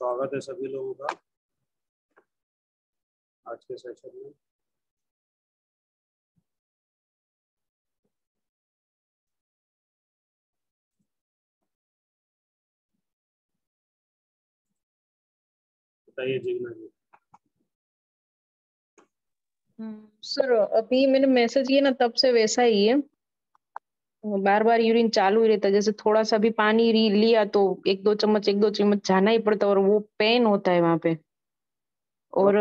स्वागत है सभी लोगों का आज के सेशन में। बताइए जिग्ना जी। सर अभी मैंने मैसेज किया ना तब से वैसा ही है, बार बार यूरिन चालू ही रहता है। जैसे थोड़ा सा भी पानी लिया तो एक दो चम्मच जाना ही पड़ता है और वो पेन होता है वहां पे, और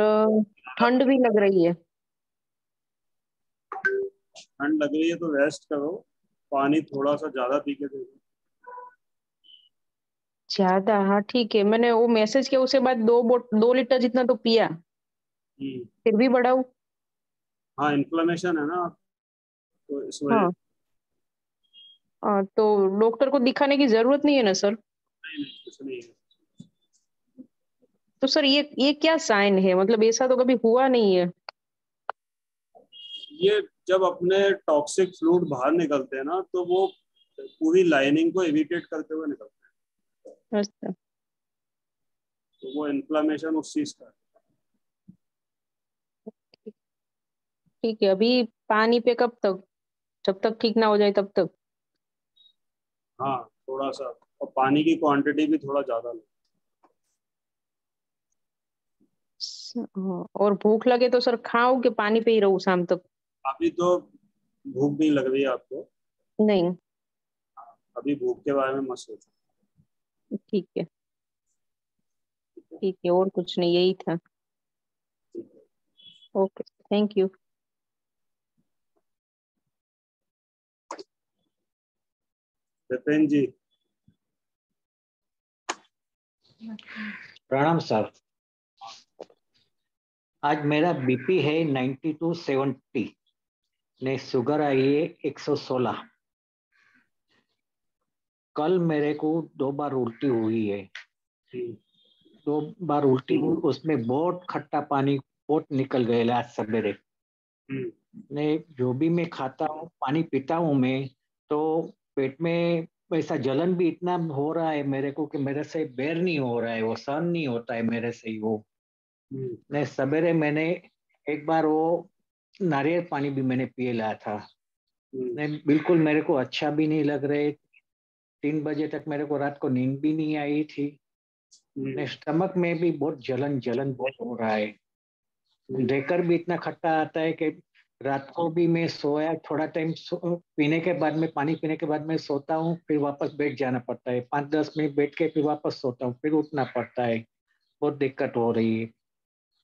ठंड भी लग रही है। ठंड लग रही है तो रेस्ट करो, पानी थोड़ा सा ज्यादा पी के देखो। ज्यादा? हाँ ठीक है, मैंने वो मैसेज किया उसके बाद 2 लीटर जितना तो पिया, फिर भी बढ़ाऊ। हाँ, इन्फ्लेमेशन है ना, तो इस वजह। हाँ तो डॉक्टर को दिखाने की जरूरत नहीं है ना सर? नहीं नहीं, कुछ नहीं है। तो सर ये क्या साइन है? मतलब ऐसा तो कभी हुआ नहीं है। ये जब अपने टॉक्सिक फ्लूइड बाहर निकलते हैं ना, तो वो पूरी लाइनिंग को इरिटेट करते हुए निकलते हैं, अच्छा तो वो इन्फ्लेमेशन उस चीज का है। ठीक है, अभी पानी पे कब तक? जब तक ठीक ना हो जाए तब तक? हाँ, थोड़ा सा, और पानी की क्वांटिटी भी थोड़ा ज्यादा लो। और भूख लगे तो सर खाओ कि पानी पे ही रहूं शाम तक? अभी तो भूख नहीं लग रही है आपको? नहीं। अभी भूख के बारे में मत सोचो। ठीक है ठीक है, और कुछ नहीं, यही था। Okay, thank you. Vipin ji. प्रणाम सर। आज मेरा बीपी है 92/70 ने शुगर आई है 116। कल मेरे को 2 बार उल्टी हुई है। 2 बार उल्टी हुई, उसमें बहुत खट्टा पानी बहुत निकल गया आज सवेरे। ने जो भी मैं खाता हूँ, पानी पीता हूँ मैं, तो पेट में ऐसा जलन भी इतना हो रहा है मेरे को कि मेरे से बेर नहीं हो रहा है, वो सहन नहीं होता है मेरे से ही वो। ने सवेरे मैंने एक बार वो नारियल पानी भी मैंने पिए लाया था। नहीं, बिल्कुल मेरे को अच्छा भी नहीं लग रहे। 3 बजे तक मेरे को रात को नींद भी नहीं आई थी। स्टमक में भी बहुत जलन जलन बहुत हो रहा है। देकर भी इतना खट्टा आता है कि रात को भी मैं सोया थोड़ा टाइम पीने के बाद में, पानी पीने के बाद में सोता हूँ, फिर वापस बैठ जाना पड़ता है। 5-10 मिनट बैठ के फिर वापस सोता हूँ, फिर उठना पड़ता है। बहुत दिक्कत हो रही है,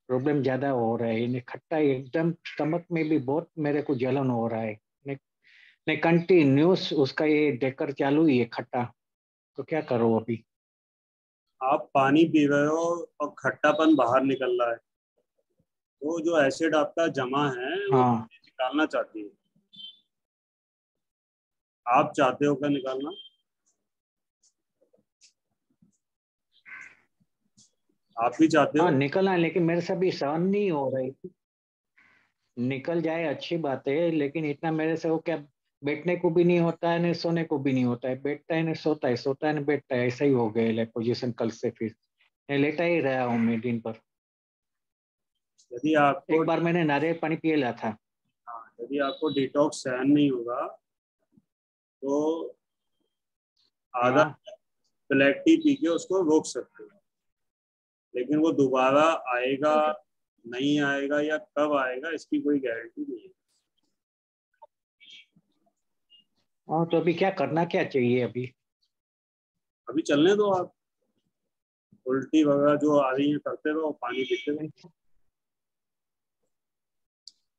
प्रॉब्लम ज्यादा हो रहा है। इन्हें खट्टा एकदम स्टमक में भी बहुत मेरे को जलन हो रहा है। नहीं कंटिन्यूस उसका ये डेकर चालू ही है खट्टा, तो क्या करो अभी? आप पानी पी रहे हो और खट्टापन बाहर निकल रहा है, वो जो एसिड आपका जमा है वो हाँ निकालना चाहती है। आप चाहते हो क्या निकालना? आप भी चाहते हाँ हो? निकलना है, लेकिन मेरे से अभी सहन नहीं हो रही। निकल जाए अच्छी बात है, लेकिन इतना मेरे से वो क्या, बैठने को भी नहीं होता है, नहीं सोने को भी नहीं होता है। बैठता है नहीं सोता है, सोता है नहीं बैठता है, ऐसा ही हो गया है पोजीशन कल से। फिर नहीं, लेटा ही रहा हूँ मैं दिन भर। यदि आपको एक बार मैंने नारियल पानी पिए लिया था। हाँ, यदि आपको डिटॉक्स सहन नहीं होगा तो आधा हाँ ब्लैक टी पी के उसको रोक सकते हो, लेकिन वो दोबारा आएगा नहीं आएगा या कब आएगा इसकी कोई गारंटी नहीं है। हाँ, तो अभी क्या करना क्या चाहिए अभी? अभी चलने दो आप, उल्टी वगैरह जो आ रही है करते रहो, पानी पीते रहो।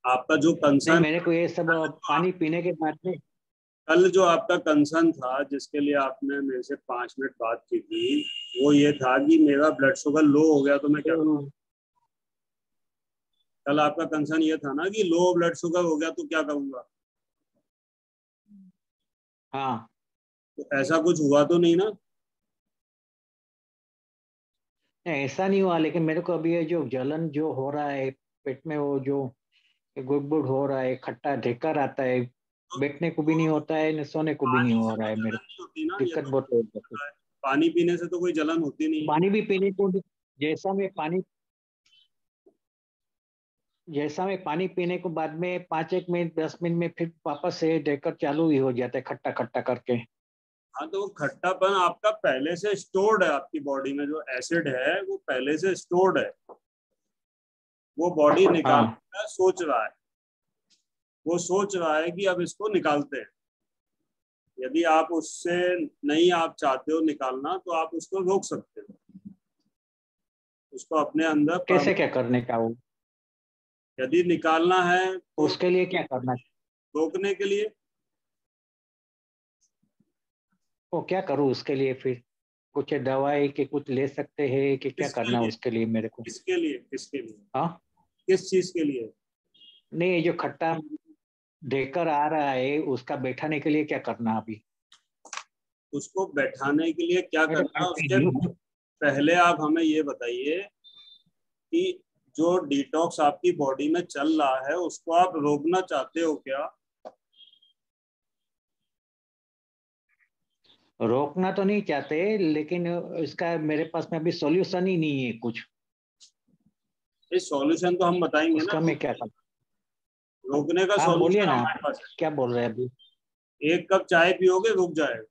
आपका जो नहीं, कंसर्न, मेरे को ये सब पानी पीने के बाद में। कल जो आपका कंसर्न था जिसके लिए आपने मेरे से 5 मिनट बात की थी, वो ये था कि मेरा ब्लड शुगर लो हो गया तो मैं क्या करूं। कल आपका कंसर्न ये था ना कि लो ब्लड शुगर हो गया तो क्या करूंगा। हाँ तो ऐसा कुछ हुआ तो नहीं ना? नहीं, ऐसा नहीं हुआ, लेकिन मेरे को अभी ये जो जलन जो हो रहा है पेट में, वो जो गुड़गुड़ हो रहा है, खट्टा ढेकर आता है, बैठने को भी नहीं होता है, न सोने को भी नहीं हो रहा है। मेरे को नहीं होती ना, ये दिक्कत तो बहुत हो जाती है। पानी पीने से तो कोई जलन होती नहीं। पानी भी पीने को जैसा मैं पानी पीने को बाद में 5-1 मिनट 10 मिनट में फिर वापस से ढेकर चालू ही हो जाता है खट्टा खट्टा करके। हाँ, तो वो खट्टापन आपका पहले से स्टोर्ड है, आपकी बॉडी में जो एसिड है वो पहले से स्टोर्ड है, वो बॉडी निकालने का सोच रहा है, वो सोच रहा है कि अब इसको निकालते हैं। यदि आप उससे नहीं आप चाहते हो निकालना तो आप उसको रोक सकते हो, उसको अपने अंदर। कैसे क्या करने का वो? यदि निकालना है तो उसके लिए क्या करना है? रोकने के लिए वो क्या करूँ उसके लिए? फिर कुछ दवाई के कुछ ले सकते हैं कि क्या करना लिए? उसके लिए मेरे को? किसके लिए? हाँ, किस चीज के लिए? नहीं, जो खट्टा ढेकर आ रहा है उसका बैठाने के लिए क्या करना अभी? उसको बैठाने के लिए क्या करना, उसके पहले आप हमें ये बताइए कि जो डिटॉक्स आपकी बॉडी में चल रहा है उसको आप रोकना चाहते हो क्या? रोकना तो नहीं चाहते, लेकिन इसका मेरे पास में अभी सॉल्यूशन ही नहीं है कुछ। इस सॉल्यूशन तो हम बताएंगे उसका ना, मैं क्या करूं? रोकने का आप बोलिए सॉल्यूशन ना, हमारे पास है। क्या बोल रहे हैं अभी? 1 कप चाय पियोगे, रुक जाएगा।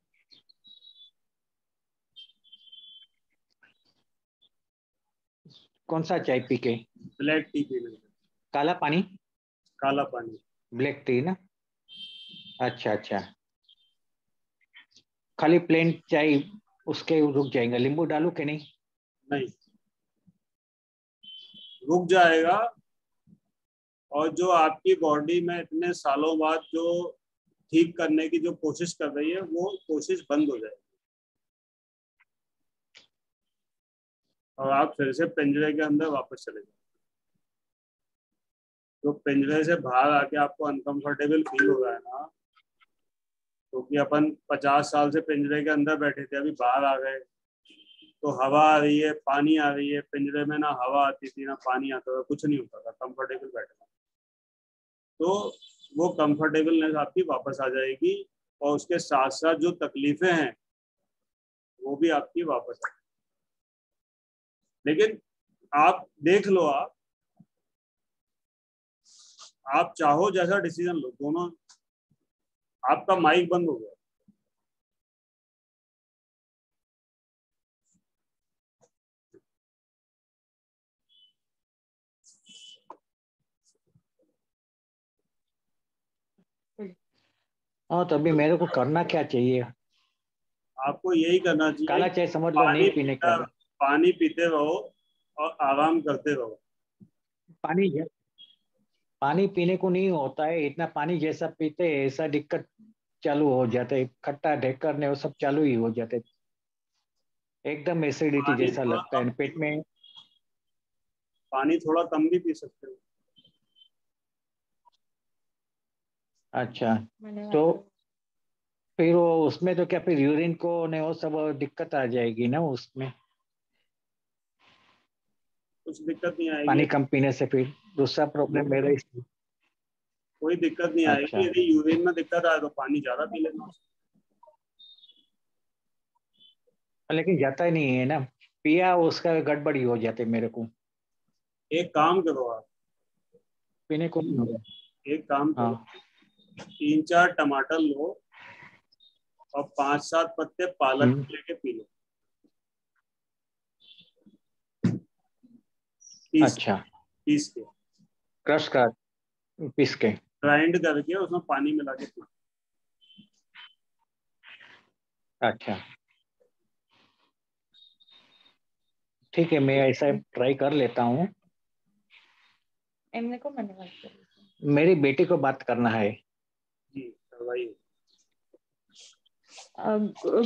कौन सा चाय पी के? ब्लैक टी पीने से। काला पानी? काला पानी। ब्लैक टी ना? अच्छा अच्छा, खाली प्लेन चाय उसके रुक जाएगा? नींबू डालू कि नहीं? नहीं, रुक जाएगा। और जो आपकी बॉडी में इतने सालों बाद जो ठीक करने की जो कोशिश कर रही है वो कोशिश बंद हो जाएगी और आप फिर से पिंजरे के अंदर वापस चले जाओ। तो पिंजरे से बाहर आके आपको अनकंफर्टेबल फील हो रहा है ना, क्योंकि अपन 50 साल से पिंजरे के अंदर बैठे थे, अभी बाहर आ गए तो हवा आ रही है, पानी आ रही है। पिंजरे में ना हवा आती थी ना पानी आता था, कुछ नहीं होता था, कंफर्टेबल बैठना। तो वो कंफर्टेबलनेस आपकी वापस आ जाएगी और उसके साथ साथ जो तकलीफें हैं वो भी आपकी वापस आ जाएगी। लेकिन आप देख लो, आप चाहो जैसा डिसीजन लो, दोनों। आपका माइक बंद हो गया। हाँ, तो अभी मेरे को करना क्या चाहिए? आपको यही करना काला चाहिए, चाय समझ लो नहीं पीने का। पानी पीते रहो और आराम करते रहो। पानी पानी पीने को नहीं होता है, इतना पानी जैसा पीते हैं ऐसा दिक्कत चालू हो जाता है, खट्टा ढेकर ने वो सब चालू ही हो जाते, एकदम एसिडिटी पानी जैसा थोड़ा लगता है कम, पेट में। पानी थोड़ा कम भी पी सकते हो। अच्छा, तो फिर वो उसमें तो क्या फिर यूरिन को ने वो सब दिक्कत आ जाएगी ना उसमें? कुछ दिक्कत नहीं पानी आएगी। कम पीने से फिर दूसरा प्रॉब्लम मेरा कोई दिक्कत नहीं आएगी। अच्छा, यदि यूरिन में दिक्कत आए तो पानी ज्यादा पी लेना। लेकिन जाता ही नहीं है ना, पिया उसका गड़बड़ी हो जाती है मेरे को। एक काम करो आप, पीने को नहीं होगा। एक काम करो, हाँ 3-4 टमाटर लो और 5-7 पत्ते पालक के लेके पी लो। अच्छा, पीस के क्रश कर पीस के। ग्राइंड करके उसमें पानी मिला के पी लो। अच्छा ठीक है, मैं ऐसा ट्राई कर लेता हूँ। मेरी बेटी को बात करना है। जी करवाइए।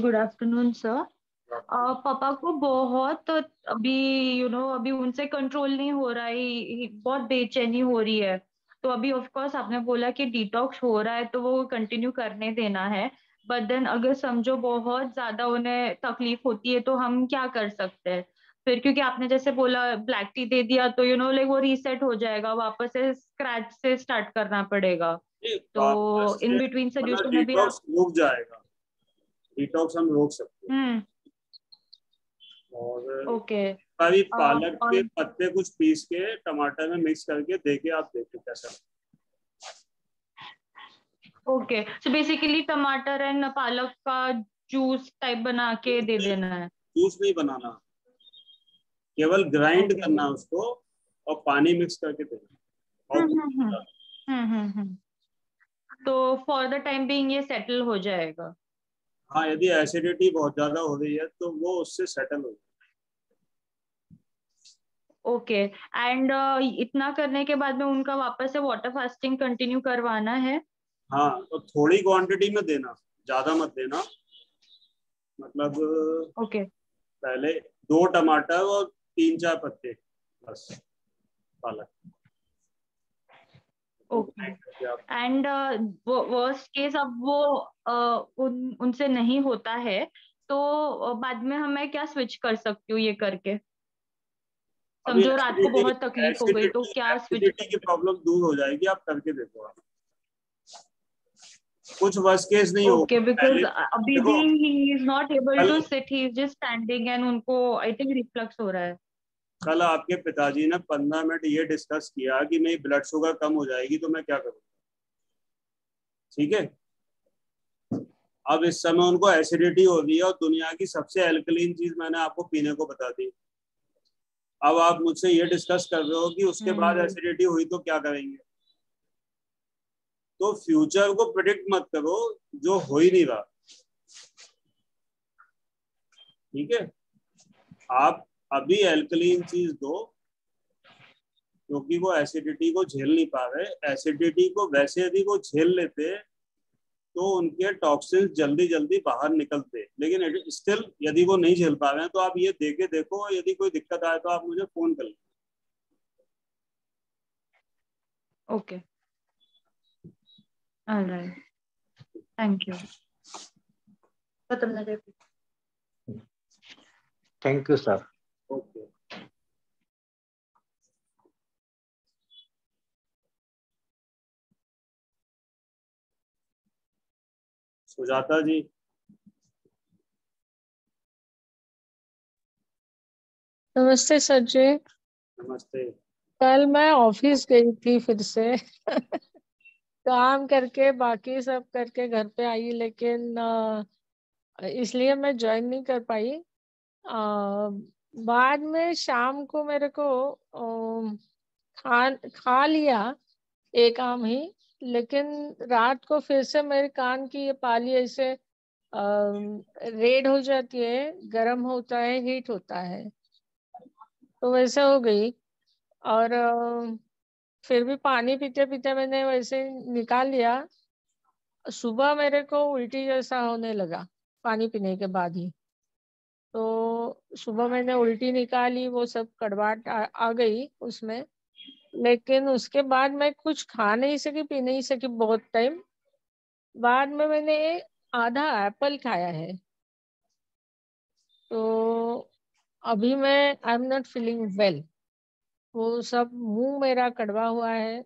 Good afternoon sir. पापा को बहुत अभी अभी उनसे कंट्रोल नहीं हो रहा है, बहुत बेचैनी हो रही है। तो अभी ऑफ कोर्स आपने बोला कि डिटॉक्स हो रहा है तो वो कंटिन्यू करने देना है, बट देन अगर समझो बहुत ज्यादा उन्हें तकलीफ होती है तो हम क्या कर सकते हैं फिर? क्योंकि आपने जैसे बोला ब्लैक टी दे दिया तो लाइक वो रीसेट हो जाएगा, वापस से स्क्रैच से स्टार्ट करना पड़ेगा। तो इन बिटवीन सोल्यूशन में भी आप डिटॉक्स रुक जाएगा, डिटॉक्स हम रोक सकते हैं। और ओके। कभी पालक के और पत्ते कुछ पीस के टमाटर में मिक्स करके देके आप देखो कैसा। ओके, सो बेसिकली टमाटर एंड पालक का जूस टाइप बना के दे देना है। जूस नहीं बनाना, केवल ग्राइंड ओके। करना उसको और पानी मिक्स करके देना। और तो फॉर द टाइम बीइंग ये सेटल हो जाएगा। हाँ, यदि एसिडिटी बहुत ज्यादा हो रही है तो वो उससे सेटल हो जाए। ओके। एंड इतना करने के बाद में उनका वापस से वाटर फास्टिंग कंटिन्यू करवाना है। हाँ, तो थोड़ी क्वांटिटी में देना, ज्यादा मत देना। मतलब ओके। पहले 2 टमाटर और 3-4 पत्ते बस पालक। ओके। एंड वर्स्ट केस अब वो उनसे नहीं होता है तो बाद में हमें क्या स्विच कर सकती हूँ ये करके? अभी समझो रात को बहुत तकलीफ हो गई तो क्या स्विच एसिडिटी की प्रॉब्लम दूर हो जाएगी, आप करके देखो। आप कुछ वर्स्ट केस नहीं होगा ओके, बिकॉज पहले। अभी भी देखो, ही इज नॉट एबल कल to sit, he is just standing and उनको आई थिंक रिफ्लक्स हो रहा है। कल आपके पिताजी ने 15 मिनट ये डिस्कस किया कि मेरी ब्लड शुगर कम हो जाएगी तो मैं क्या करूँ। ठीक है, अब इस समय उनको एसिडिटी हो रही है और दुनिया की सबसे एल्कलीन चीज मैंने आपको पीने को बता दी। अब आप मुझसे ये डिस्कस कर रहे हो कि उसके बाद एसिडिटी हुई तो क्या करेंगे। तो फ्यूचर को प्रिडिक्ट मत करो जो हो ही नहीं रहा। ठीक है, आप अभी एल्कलीन चीज दो क्योंकि वो एसिडिटी को झेल नहीं पा रहे। एसिडिटी को वैसे यदि वो झेल लेते तो उनके टॉक्सिन्स जल्दी जल्दी बाहर निकलते, लेकिन स्टिल यदि वो नहीं झेल पा रहे हैं तो आप ये दे के देखो। यदि कोई दिक्कत आए तो आप मुझे फोन कर लें। Okay, all right, thank you. Thank you sir. Okay. Sujata ji. नमस्ते सर जी। नमस्ते। कल मैं ऑफिस गई थी फिर से काम करके बाकी सब करके घर पे आई, लेकिन इसलिए मैं ज्वाइन नहीं कर पाई। बाद में शाम को मेरे को खा लिया एक आम ही, लेकिन रात को फिर से मेरे कान की ये पाली ऐसे रेड हो जाती है, गर्म होता है, हीट होता है, तो वैसे हो गई। और फिर भी पानी पीते पीते मैंने वैसे निकाल लिया। सुबह मेरे को उल्टी जैसा होने लगा पानी पीने के बाद ही। तो सुबह मैंने उल्टी निकाली, वो सब कड़वाहट आ गई उसमें, लेकिन उसके बाद मैं कुछ खा नहीं सकी, पी नहीं सकी बहुत टाइम। बाद में मैंने आधा एप्पल खाया है। तो अभी मैं आई एम नॉट फीलिंग वेल, वो सब मुंह मेरा कड़वा हुआ है।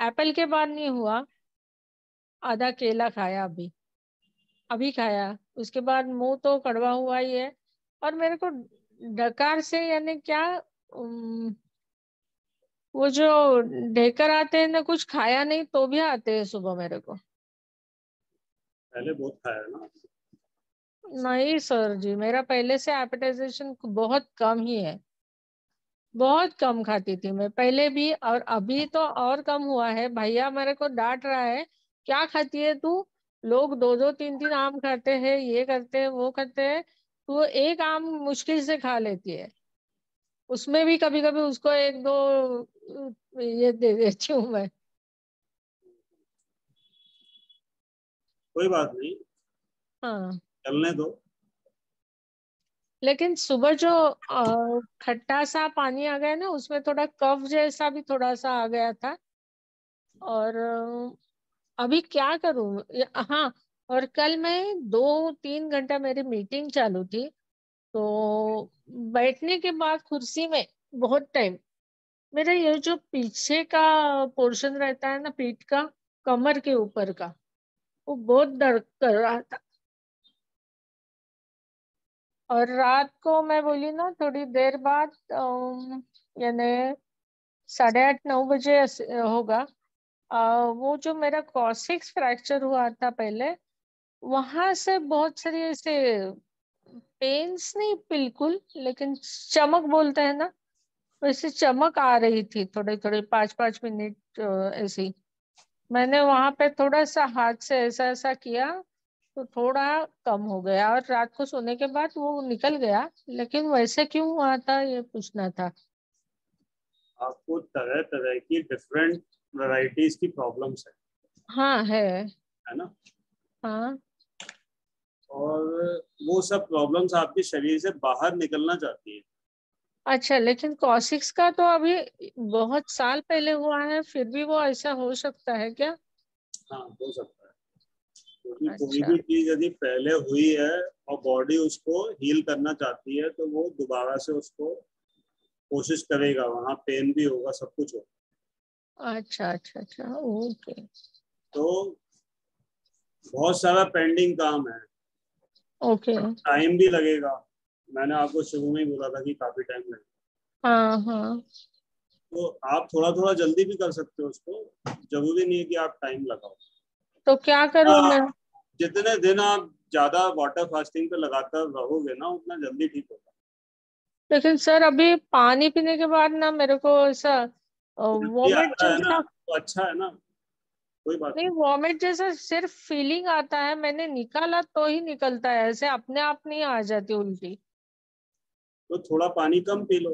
एप्पल के बाद नहीं हुआ, आधा केला खाया अभी अभी खाया, उसके बाद मुंह तो कड़वा हुआ ही है। और मेरे को डकार से यानी क्या, वो जो ढेकर आते हैं ना, कुछ खाया नहीं तो भी आते हैं सुबह मेरे को। पहले बहुत खाया ना। नहीं सर जी, मेरा पहले से एपेटाइजेशन बहुत कम ही है, बहुत कम खाती थी मैं पहले भी, और अभी तो और कम हुआ है। भैया मेरे को डांट रहा है, क्या खाती है तू, लोग 2-2 3-3 आम खाते हैं, ये करते हैं वो करते हैं, तू एक आम मुश्किल से खा लेती है, उसमें भी कभी कभी उसको 1-2 ये दे देती हूँ मैं। कोई बात नहीं, हाँ, चलने दो। लेकिन सुबह जो खट्टा सा पानी आ गया ना, उसमें थोड़ा कफ जैसा भी थोड़ा सा आ गया था। और अभी क्या करूं। हाँ, और कल मैं 2-3 घंटा मेरी मीटिंग चालू थी, तो बैठने के बाद कुर्सी में बहुत टाइम, मेरा ये जो पीछे का पोर्शन रहता है ना पीठ का, कमर के ऊपर का, वो बहुत दर्द कर रहा था। और रात को मैं बोली ना थोड़ी देर बाद यानी 8:30-9 बजे होगा। वो जो मेरा कॉर्सिक्स फ्रैक्चर हुआ था पहले, वहां से बहुत सारी ऐसे पेन्स नहीं बिल्कुल, लेकिन चमक बोलते हैं ना, वैसे चमक आ रही थी थोड़े थोड़े 5-5 मिनट ऐसी। मैंने वहां पे थोड़ा सा हाथ से ऐसा ऐसा किया तो थोड़ा कम हो गया, और रात को सोने के बाद वो निकल गया। लेकिन वैसे क्यों हुआ था ये पूछना था। आपको तरह तरह की डिफरेंट वैरायटीज की प्रॉब्लम्स हाँ है। है ना। हाँ और वो सब प्रॉब्लम्स आपके शरीर से बाहर निकलना चाहती है। अच्छा, लेकिन कॉसिक्स का तो अभी बहुत साल पहले हुआ है, फिर भी वो ऐसा हो सकता है क्या? हाँ, हो सकता है, क्योंकि कोई अच्छा भी चीज यदि पहले हुई है और बॉडी उसको हील करना चाहती है तो वो दोबारा से उसको कोशिश करेगा, वहाँ पेन भी होगा, सब कुछ होगा। अच्छा अच्छा अच्छा, ओके तो बहुत सारा पेंडिंग काम है, ओके। टाइम भी लगेगा। मैंने आपको शुरू में ही बोला था कि काफी टाइम लगेगा। हाँ हाँ, तो आप थोड़ा थोड़ा जल्दी भी कर सकते हो उसको, जरूरी नहीं है कि आप टाइम लगाओ। तो क्या करूँ मैं? जितने दिन आप ज्यादा वाटर फास्टिंग पे लगातार रहोगे ना, उतना जल्दी ठीक होगा। लेकिन सर अभी पानी पीने के बाद ना मेरे को ऐसा ये वॉमिट आता है ना जैसा, तो अच्छा है ना, कोई बात नहीं वॉमिट जैसा सिर्फ फीलिंग आता है। मैंने निकाला तो ही निकलता है, ऐसे अपने आप नहीं आ जाती उल्टी। तो थोड़ा पानी कम पी लो।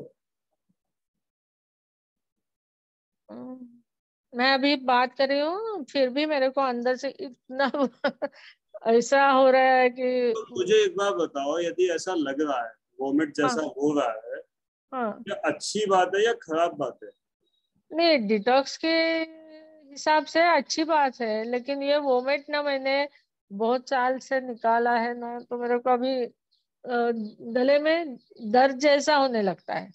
मैं अभी बात कर रही हूँ फिर भी मेरे को अंदर से इतना ऐसा हो रहा है कि तो मुझे एक बात बताओ, यदि ऐसा लग रहा है, वोमिट हाँ जैसा हो रहा है, हाँ। ये अच्छी बात है या खराब बात है? नहीं, डिटॉक्स के हिसाब से अच्छी बात है, लेकिन ये वोमिट ना मैंने बहुत साल से निकाला है ना, तो मेरे को अभी गले में दर्द जैसा होने लगता है।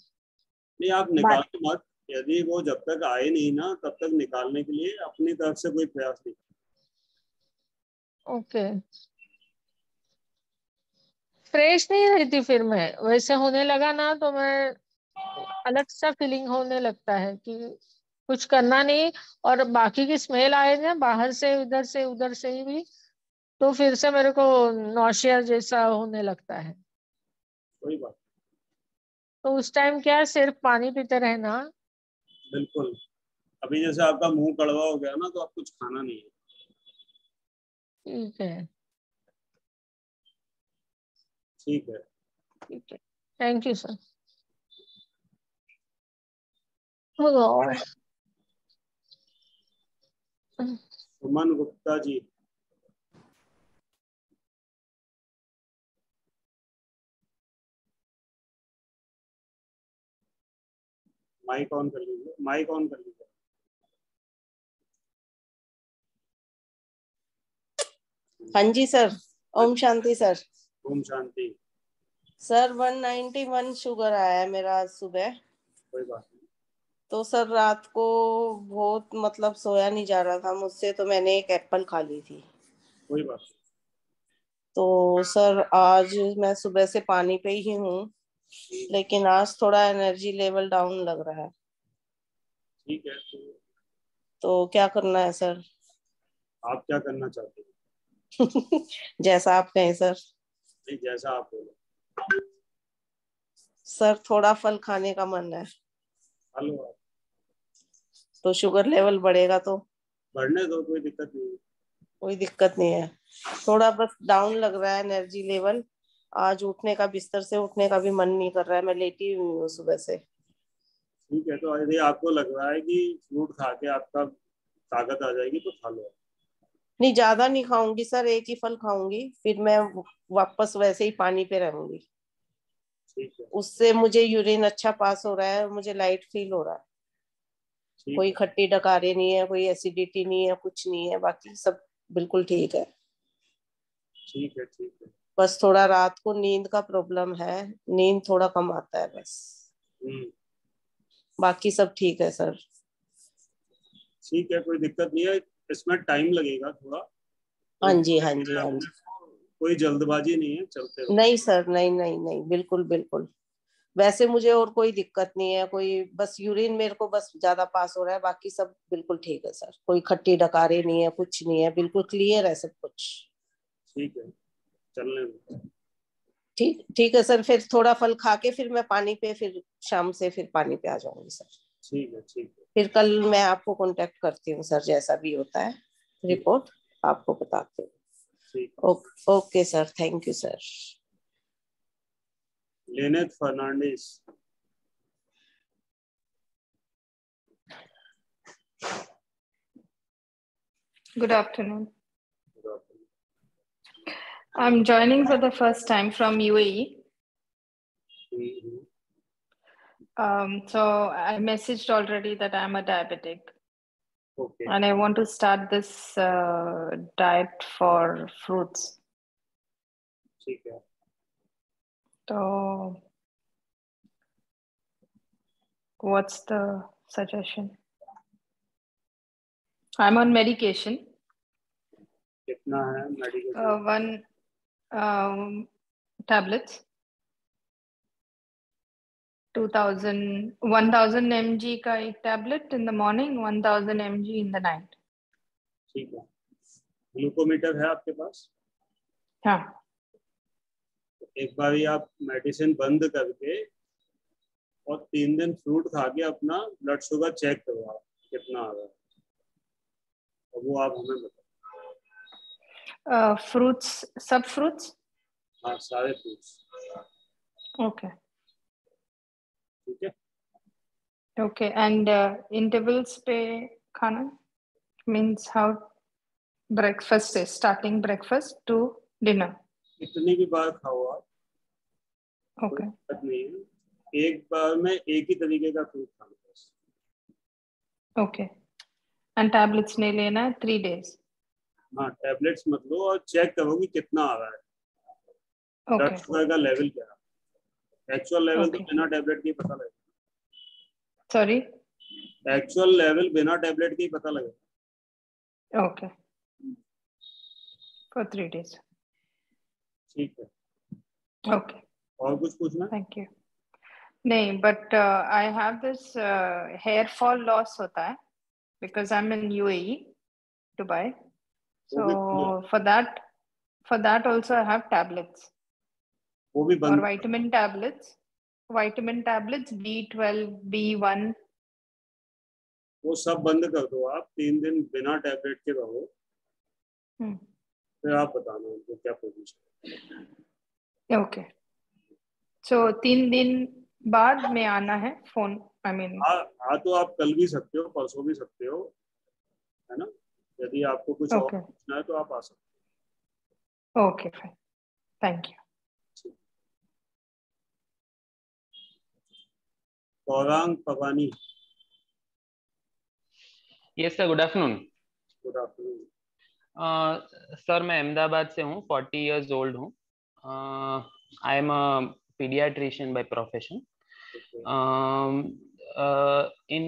नहीं, आप बात निकालो मत। यदि वो जब तक आए नहीं ना, तब तक निकालने के लिए अपनी तरफ से कोई प्रयास नहीं। ओके। फ्रेश नहीं रहती फिर मैं, वैसे होने लगा ना तो मैं अलग सा फीलिंग होने लगता है कि कुछ करना नहीं। और बाकी की स्मेल आए ना बाहर से उधर से ही भी, तो फिर से मेरे को नौशिया जैसा होने लगता है। कोई बात तो उस टाइम क्या सिर्फ पानी पीते रहना? नहीं, बिल्कुल। अभी जैसे आपका मुंह कड़वा हो गया ना, तो आप कुछ खाना नहीं है। ठीक है ठीक है। ठीक है, थैंक यू सर। और सुमन गुप्ता जी, माइक ऑन कर लीजिए, माइक ऑन कर लीजिए। हाँ जी sir. Om Shanti sir. Om Shanti. Sir 191 sugar आया है मेरा आज सुबह। कोई बात नहीं। तो सर रात को बहुत मतलब सोया नहीं जा रहा था मुझसे, तो मैंने एक एप्पल खा ली थी। कोई बात नहीं। तो सर आज मैं सुबह से पानी पे ही हूँ, लेकिन आज थोड़ा एनर्जी लेवल डाउन लग रहा है। ठीक है, तो क्या करना है सर? आप क्या करना चाहते हैं? जैसा आप कहें सर। नहीं, जैसा आप बोलो। सर थोड़ा फल खाने का मन है। हेलो, तो शुगर लेवल बढ़ेगा तो? बढ़ने दो, कोई दिक्कत नहीं है। कोई दिक्कत नहीं है। थोड़ा बस डाउन लग रहा है एनर्जी लेवल। आज उठने का, बिस्तर से उठने का भी मन नहीं कर रहा है, मैं लेटी हुई हूँ सुबह से। ठीक है, तो यदि आपको लग रहा है कि फ्रूट खा के आपका ताकत आ जाएगी तो खा लो। नहीं, ज्यादा नहीं खाऊंगी सर, एक ही फल खाऊंगी, फिर मैं वापस वैसे ही पानी पे रहूंगी। ठीक है। उससे मुझे यूरिन अच्छा पास हो रहा है और मुझे लाइट फील हो रहा है। ठीक कोई है। खट्टी डकारे नहीं है, कोई एसिडिटी नहीं है, कुछ नहीं है, बाकी सब बिल्कुल ठीक है। ठीक है। ठीक है। बस थोड़ा रात को नींद का प्रॉब्लम है, नींद थोड़ा कम आता है बस। हम्म। बाकी सब ठीक है सर। ठीक है, कोई दिक्कत नहीं है। इसमें टाइम लगेगा थोड़ा, हाँ तो जी हाँ जी हाँ जी। कोई जल्दबाजी नहीं है, चलते हो? नहीं सर, नहीं नहीं नहीं, बिल्कुल बिल्कुल। वैसे मुझे और कोई दिक्कत नहीं है, कोई बस यूरिन मेरे को बस ज्यादा पास हो रहा है, बाकी सब बिल्कुल ठीक है सर। कोई खट्टी डकारे नहीं है, कुछ नहीं है, बिल्कुल क्लियर है सब कुछ। ठीक है, चलने दो। ठीक ठीक है सर, फिर थोड़ा फल खा के फिर मैं पानी पे, फिर शाम से फिर पानी पे आ जाऊंगी सर। ठीक है, ठीक है। फिर कल मैं आपको कांटेक्ट करती हूँ सर, जैसा भी होता है रिपोर्ट आपको बताती हूँ। ठीक। Okay sir, thank you sir. Lenith Fernandes. Good afternoon. I'm joining for the first time from UAE. So I messaged already that I'm a diabetic. Okay. And I want to start this diet for fruits. ठीक है। So what's the suggestion? I'm on medication. कितना है medication? 1 tablets. 1000 mg का एक tablet in the morning, 1000 mg in the night. ठीक है। Glucometer है आपके पास? हाँ। एक बार ही आप मेडिसिन बंद करके और 3 दिन फ्रूट खा के अपना ब्लड शुगर चेक करो आप कितना आ रहा है, और वो आप हमें बताओ। फ्रूट्स, सब फ्रूट्स? हाँ, सारे फ्रूट्स। ओके ठीक है। ओके, एंड इंटरवल्स पे खाना मीन्स हाउ? ब्रेकफास्ट से स्टार्टिंग ब्रेकफास्ट टू डिनर? कितनी भी बार खाओ आप, ओके दिक्कत नहीं है। एक बार में एक ही तरीके का फ्रूट खाना बस। ओके, एंड टैबलेट्स नहीं लेना है 3 days? हाँ, टैबलेट्स मत लो और चेक करो कि कितना आ रहा है, ब्लड ओके शुगर का लेवल क्या है। एक्चुअल लेवल तो Okay. बिना टैबलेट के ही पता लगेगा। सॉरी? एक्चुअल लेवल बिना टैबलेट के ही पता लगेगा। Okay, for 3 days. ठीक है। ओके, और कुछ पूछना? Thank you. नहीं, but I have this hair fall loss होता है because I am in UAE, Dubai. So for that also I have tablets. वो भी और बंद। vitamin tablets, B12, B1. वो सब बंद कर दो आप, 3 दिन बिना टैबलेट के रहो, फिर आप बताना उनको क्या पोजीशन। ओके, सो 3 दिन बाद में आना है फोन, आई मीन? हाँ, तो आप कल भी सकते हो, परसों भी सकते हो, है ना? यदि आपको कुछ और पूछना है तो आप आ सकते हो। Okay fine, thank you. Gaurang Pawani. Yes sir, good afternoon. Good afternoon. Sir मैं अहमदाबाद से हूँ, 40 years old हूँ। I am a paediatrician by profession. In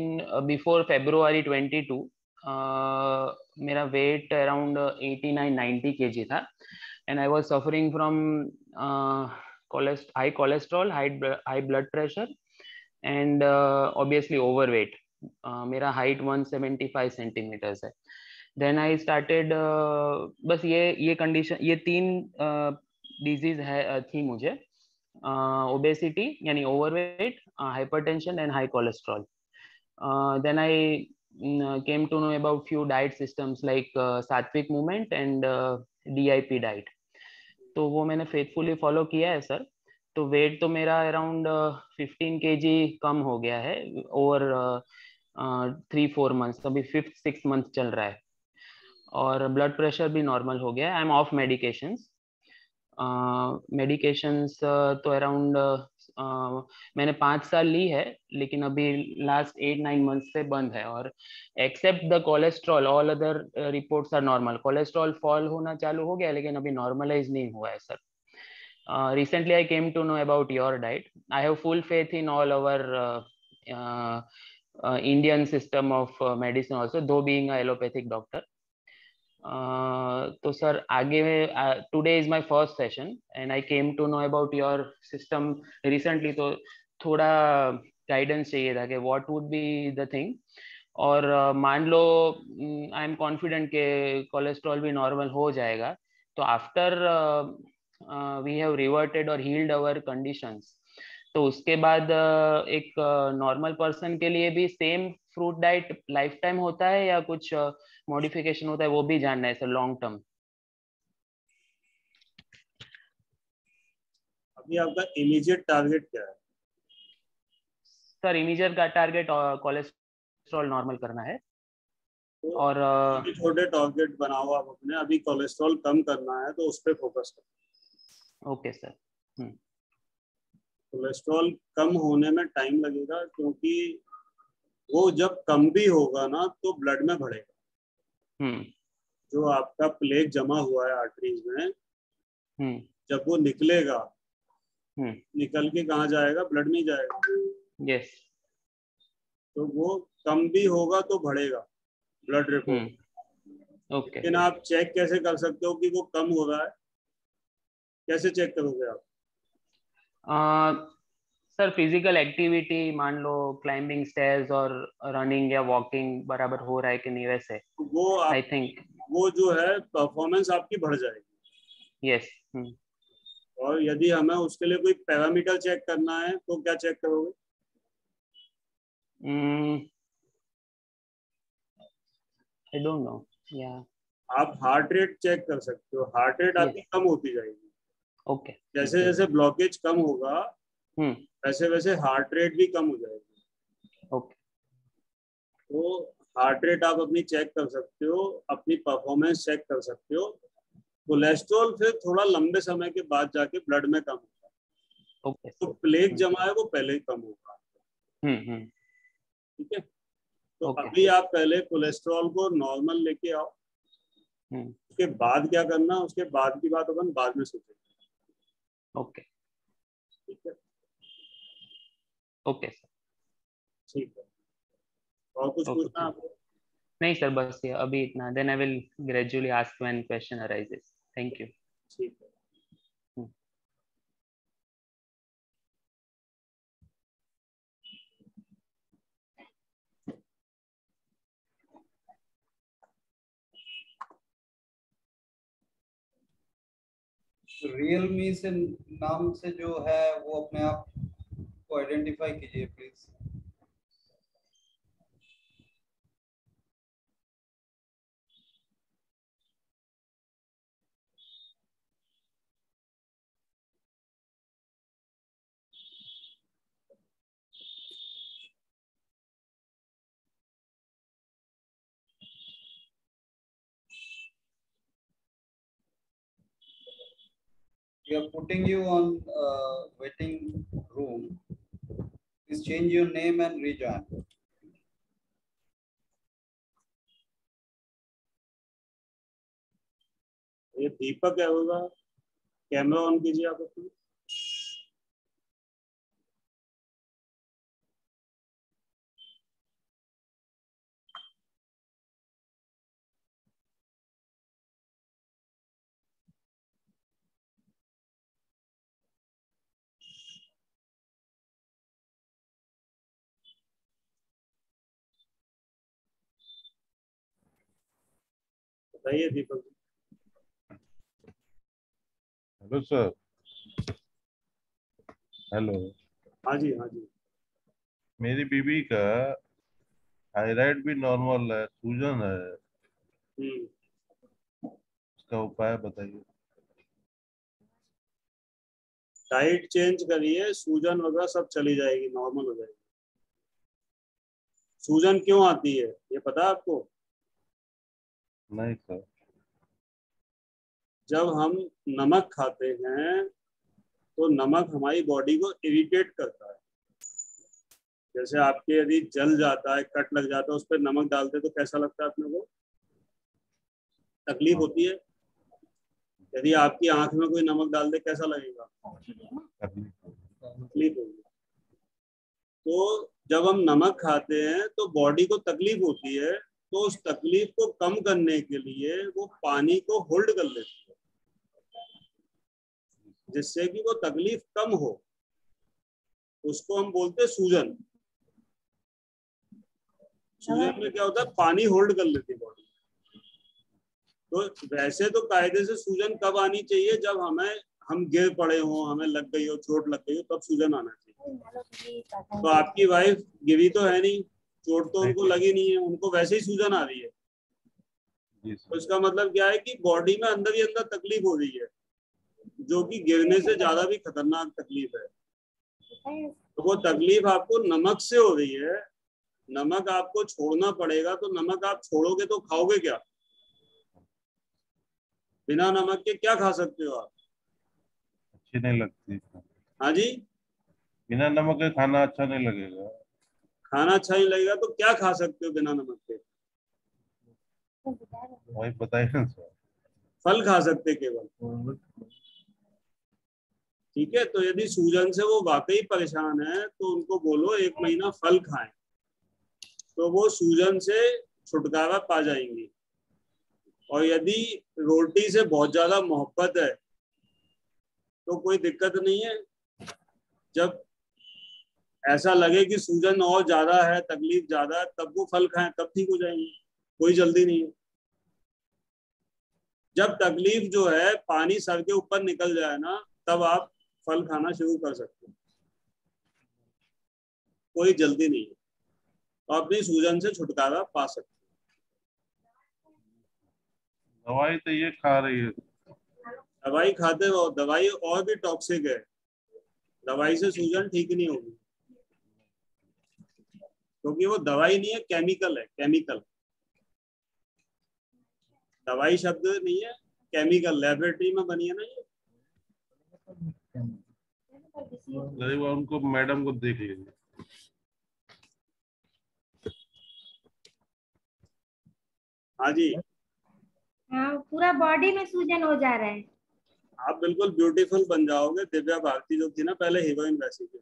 before February 22 मेरा वेट अराउंड 89-90 kg था, and I was suffering from high cholesterol, high blood pressure, and obviously overweight. मेरा height 175 centimetres है। Then I started, बस ये condition, ये 3 disease है थी मुझे, ओबेसिटी यानी overweight, hypertension and high cholesterol. Then I came to know about few diet systems like Satvic movement and DIP diet, तो वो मैंने फेथफुली फॉलो किया है सर। तो वेट तो मेरा अराउंड 15 kg कम हो गया है ओवर 3-4 months, अभी 5th-6th month चल रहा है, और ब्लड प्रेशर भी नॉर्मल हो गया है। I am of medications. Medications तो अराउंड मैंने 5 साल ली है, लेकिन अभी लास्ट 8-9 months से बंद है, और except the cholesterol all other reports are normal. Cholesterol fall होना चालू हो गया, लेकिन अभी नॉर्मलाइज नहीं हुआ है sir. Recently I came to know about your diet. I have full faith in all our Indian system of medicine also, though being a allopathic doctor. तो सर आगे today is my first session and I came to know about your system recently, तो थोड़ा guidance चाहिए था कि what would be the thing. और मान लो आई एम कॉन्फिडेंट कि कोलेस्ट्रॉल भी नॉर्मल हो जाएगा, तो आफ्टर वी हैव रिवर्टेड और हील्ड अवर कंडीशंस, तो उसके बाद एक नॉर्मल पर्सन के लिए भी same fruit diet life time होता है या कुछ मॉडिफिकेशन होता है, वो भी जानना है सर लॉन्ग टर्म। अभी आपका इमीडिएट टारगेट क्या है? सर इमीडिएट का टारगेट कोलेस्ट्रॉल नॉर्मल करना है। तो और छोटे टारगेट बनाओ आप अपने। अभी कोलेस्ट्रॉल कम करना है तो उस पर फोकस करो। Okay sir. कोलेस्ट्रॉल कम होने में टाइम लगेगा, क्योंकि वो जब कम भी होगा ना तो ब्लड में बढ़ेगा। जो आपका प्लेक जमा हुआ है आर्टरीज में, जब वो निकलेगा, निकल के कहाँ जाएगा? ब्लड में जाएगा। यस। तो वो कम भी होगा तो बढ़ेगा ब्लड रिपोर्ट। ओके। लेकिन आप चेक कैसे कर सकते हो कि वो कम हो रहा है? कैसे चेक करोगे आप? सर फिजिकल एक्टिविटी, मान लो क्लाइंबिंग स्टेयर्स और रनिंग या वॉकिंग बराबर हो रहा है कि नहीं, वैसे वो आई थिंक वो जो है परफॉर्मेंस आपकी बढ़ जाएगी। यस। और यदि हमें उसके लिए कोई पैरामीटर चेक करना है तो क्या चेक करोगे? I don't know. या आप हार्ट रेट चेक कर सकते हो। हार्ट रेट आपकी कम होती जाएगी। ओके। जैसे जैसे ब्लॉकेज कम होगा वैसे वैसे हार्ट रेट भी कम हो जाएगी। ओके। तो हार्ट रेट आप अपनी चेक कर सकते हो, अपनी परफॉर्मेंस चेक कर सकते हो। कोलेस्ट्रॉल फिर थोड़ा लंबे समय के बाद जाके ब्लड में कम होगा। ओके। तो प्लेक जमा है वो पहले ही कम होगा। ठीक है। तो अभी आप पहले कोलेस्ट्रॉल को नॉर्मल लेके आओ। उसके बाद क्या करना, उसके बाद की बात अपन बाद में सोचेंगे। ओके। ठीक है। Okay sir. ठीक है। और कुछ पूछना आपको? नहीं सर, बस ये अभी इतना। Then I will gradually ask when question arises. Thank you. ठीक है। रियलमी से नाम से जो है वो अपने आप को आइडेंटिफाई कीजिए please. We are putting you on waiting room. Please change your name and rejoin. ये दीपक है होगा। कैमरा ऑन कीजिए आप अपनी। बताइए Deepak ji. Hello sir. Hello. हाँ जी, हाँ जी। मेरी बीबी का थायराइड भी नॉर्मल है, सूजन है, उसका उपाय बताइए। डाइट चेंज करिए, सूजन वगैरह सब चली जाएगी, नॉर्मल हो जाएगी। सूजन क्यों आती है ये पता है आपको? नहीं सर। जब हम नमक खाते हैं तो नमक हमारी बॉडी को इरिटेट करता है। जैसे आपके यदि जल जाता है, कट लग जाता है, उस पर नमक डालते तो कैसा लगता है अपने को? तकलीफ होती है। यदि आपकी आंख में कोई नमक डाल दे कैसा लगेगा? तकलीफ होगी। तो जब हम नमक खाते हैं तो बॉडी को तकलीफ होती है, तो उस तकलीफ को कम करने के लिए वो पानी को होल्ड कर लेती है, जिससे कि वो तकलीफ कम हो। उसको हम बोलते हैं सूजन। सूजन में क्या होता है, पानी होल्ड कर लेती है बॉडी। तो वैसे तो कायदे से सूजन कब आनी चाहिए, जब हम गिर पड़े हो, हमें लग गई हो, चोट लग गई हो, तब सूजन आना चाहिए। तो आपकी वाइफ गिरी तो है नहीं, चोट तो उनको लगी नहीं है, उनको वैसे ही सूजन आ रही है। तो इसका मतलब क्या है कि बॉडी में अंदर ही अंदर तकलीफ हो रही है, जो कि गिरने से ज्यादा भी खतरनाक तकलीफ है। तो वो तकलीफ आपको नमक से हो रही है, नमक आपको छोड़ना पड़ेगा। तो नमक आप छोड़ोगे तो खाओगे क्या? बिना नमक के क्या खा सकते हो आप? अच्छी नहीं लगती। हाँ जी, बिना नमक के खाना अच्छा नहीं लगेगा। खाना अच्छा नहीं लगेगा तो क्या खा सकते हो बिना नमक के? वही बताइए ना सर। फल खा सकते केवल। ठीक है, तो यदि सूजन से वो वाकई परेशान है तो उनको बोलो 1 महीना फल खाएं, तो वो सूजन से छुटकारा पा जाएंगी। और यदि रोटी से बहुत ज्यादा मोहब्बत है तो कोई दिक्कत नहीं है, जब ऐसा लगे कि सूजन और ज्यादा है, तकलीफ ज्यादा है, तब वो फल खाएं, तब ठीक हो जाएंगे। कोई जल्दी नहीं है। जब तकलीफ जो है पानी सर के ऊपर निकल जाए ना, तब आप फल खाना शुरू कर सकते हैं। कोई जल्दी नहीं है, तो अपनी सूजन से छुटकारा पा सकते हैं। दवाई तो ये खा रही है। दवाई खाते हो, दवाई और भी टॉक्सिक है। दवाई से सूजन ठीक नहीं होगी, क्योंकि वो दवाई नहीं है, केमिकल है। केमिकल, दवाई शब्द नहीं है, केमिकल। लेबोरेटरी में बनी है ना ये। उनको मैडम को देख लीजिए। हाँ जी, हाँ, पूरा बॉडी में सूजन हो जा रहा है। आप बिल्कुल ब्यूटीफुल बन जाओगे। दिव्या भारती जो थी ना पहले, हीरोइन वैसी थी।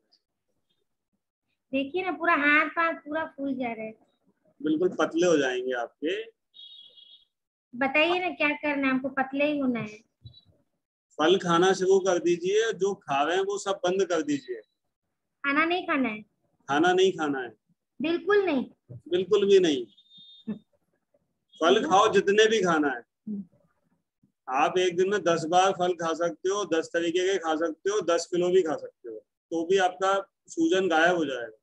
देखिए ना, पूरा हाथ पाथ पूरा फूल जा रहा है। बिल्कुल पतले हो जाएंगे आपके। बताइए ना क्या करना है, हमको पतले ही होना है। फल खाना शुरू कर दीजिए, जो खा रहे हैं वो सब बंद कर दीजिए। खाना नहीं खाना है? खाना नहीं खाना है, बिल्कुल नहीं। बिल्कुल भी नहीं। फल खाओ जितने भी खाना है। आप एक दिन में 10 बार फल खा सकते हो, 10 तरीके के खा सकते हो, 10 किलो भी खा सकते हो, तो भी आपका सूजन गायब हो जाएगा।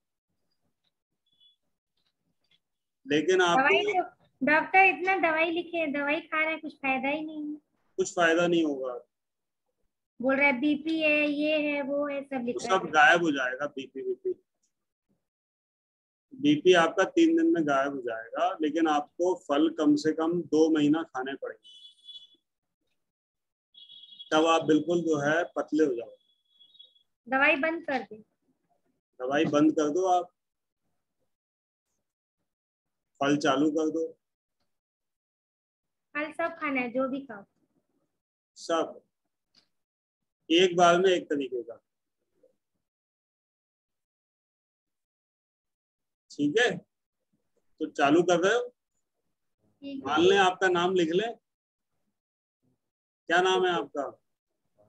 लेकिन आपको डॉक्टर इतना दवाई लिखे हैं, दवाई खा रहे हैं, कुछ फायदा ही नहीं है। कुछ फायदा नहीं होगा। बोल रहा है बीपी है, ये है, वो है, सब लिख रहा है। सब गायब हो जाएगा। बीपी आपका 3 दिन में गायब हो जाएगा। लेकिन आपको फल कम से कम 2 महीना खाने पड़ेंगे, तब आप बिल्कुल जो है पतले हो जाओगे। दवाई बंद कर दे। दवाई बंद कर दो, आप फल चालू कर दो। फल सब खाना है, जो भी खाओ सब एक बार में, एक तरीके का। ठीक है, तो चालू कर रहे हो। मान लें आपका नाम लिख लें। क्या नाम है आपका?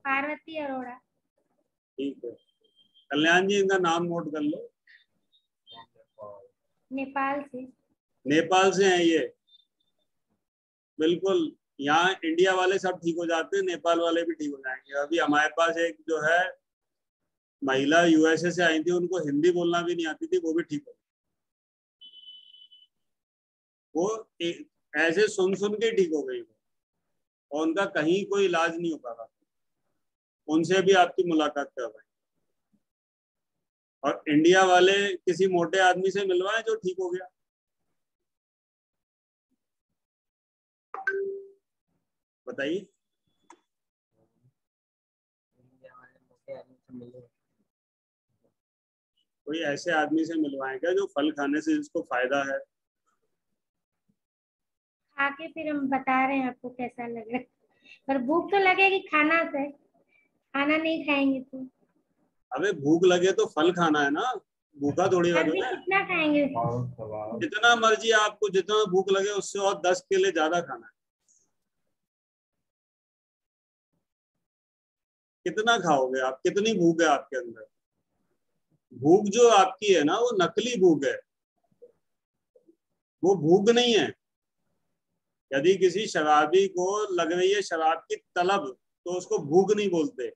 पार्वती अरोड़ा। ठीक है, कल्याण जी इनका नाम नोट कर लो। नेपाल से। नेपाल से हैं ये। बिल्कुल, यहाँ इंडिया वाले सब ठीक हो जाते हैं, नेपाल वाले भी ठीक हो जाएंगे। अभी हमारे पास एक जो है महिला यूएसए से आई थी, उनको हिंदी बोलना भी नहीं आती थी, वो भी ठीक हो। वो ऐसे सुन के ठीक हो गई, और उनका कहीं कोई इलाज नहीं हो पा रहा। उनसे भी आपकी मुलाकात करवाएं। और इंडिया वाले किसी मोटे आदमी से मिलवाएं जो ठीक हो गया। बताइए। कोई ऐसे आदमी से मिलवाएं क्या जो फल खाने से जिसको फायदा है। खा के फिर हम बता रहे हैं आपको कैसा लग रहा है। पर भूख तो लगेगी खाना से, खाना नहीं खाएंगे तो। अबे भूख लगे तो फल खाना है ना, भूखा थोड़ी अभी रखोगे। कितना खाएंगे? जितना मर्जी आपको, जितना भूख लगे उससे और 10 केले ज्यादा खाना है। कितना खाओगे आप? कितनी भूख है आपके अंदर? भूख जो आपकी है ना, वो नकली भूख है, वो भूख नहीं है। यदि किसी शराबी को लग रही है शराब की तलब, तो उसको भूख नहीं बोलते।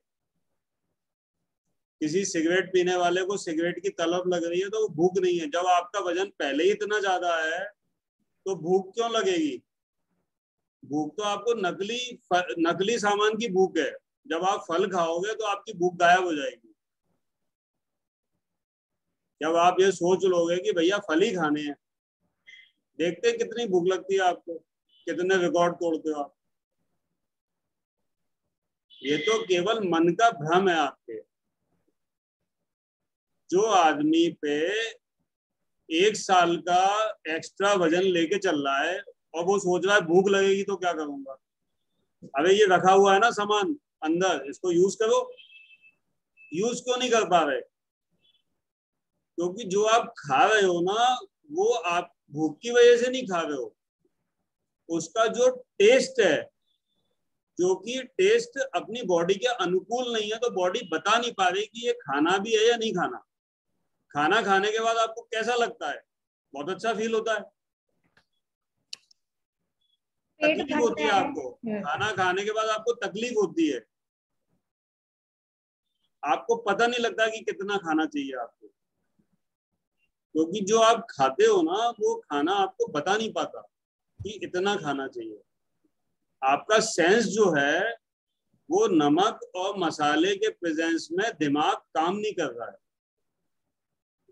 किसी सिगरेट पीने वाले को सिगरेट की तलब लग रही है तो वो भूख नहीं है। जब आपका वजन पहले ही इतना ज्यादा है तो भूख क्यों लगेगी? भूख तो आपको नकली सामान की भूख है। जब आप फल खाओगे तो आपकी भूख गायब हो जाएगी। जब आप ये सोच लोगे कि भैया फल ही खाने हैं, देखते हैं कितनी भूख लगती है आपको, कितने रिकॉर्ड तोड़ते हो आप। ये तो केवल मन का भ्रम है आपके। जो आदमी पे 1 साल का एक्स्ट्रा वजन लेके चल रहा है और वो सोच रहा है भूख लगेगी तो क्या करूंगा, अरे ये रखा हुआ है ना सामान अंदर, इसको यूज करो। यूज क्यों नहीं कर पा रहे? क्योंकि जो आप खा रहे हो ना, वो आप भूख की वजह से नहीं खा रहे हो। उसका जो टेस्ट है, जो कि टेस्ट अपनी बॉडी के अनुकूल नहीं है, तो बॉडी बता नहीं पा रही कि ये खाना भी है या नहीं खाना। खाना खाने के बाद आपको कैसा लगता है? बहुत अच्छा फील होता है। तकलीफ होती है आपको, खाना खाने के बाद आपको तकलीफ होती है। आपको पता नहीं लगता कि कितना खाना चाहिए आपको, क्योंकि जो आप खाते हो ना, वो खाना आपको बता नहीं पाता कि इतना खाना चाहिए। आपका सेंस जो है वो नमक और मसाले के प्रेजेंस में दिमाग काम नहीं कर रहा है।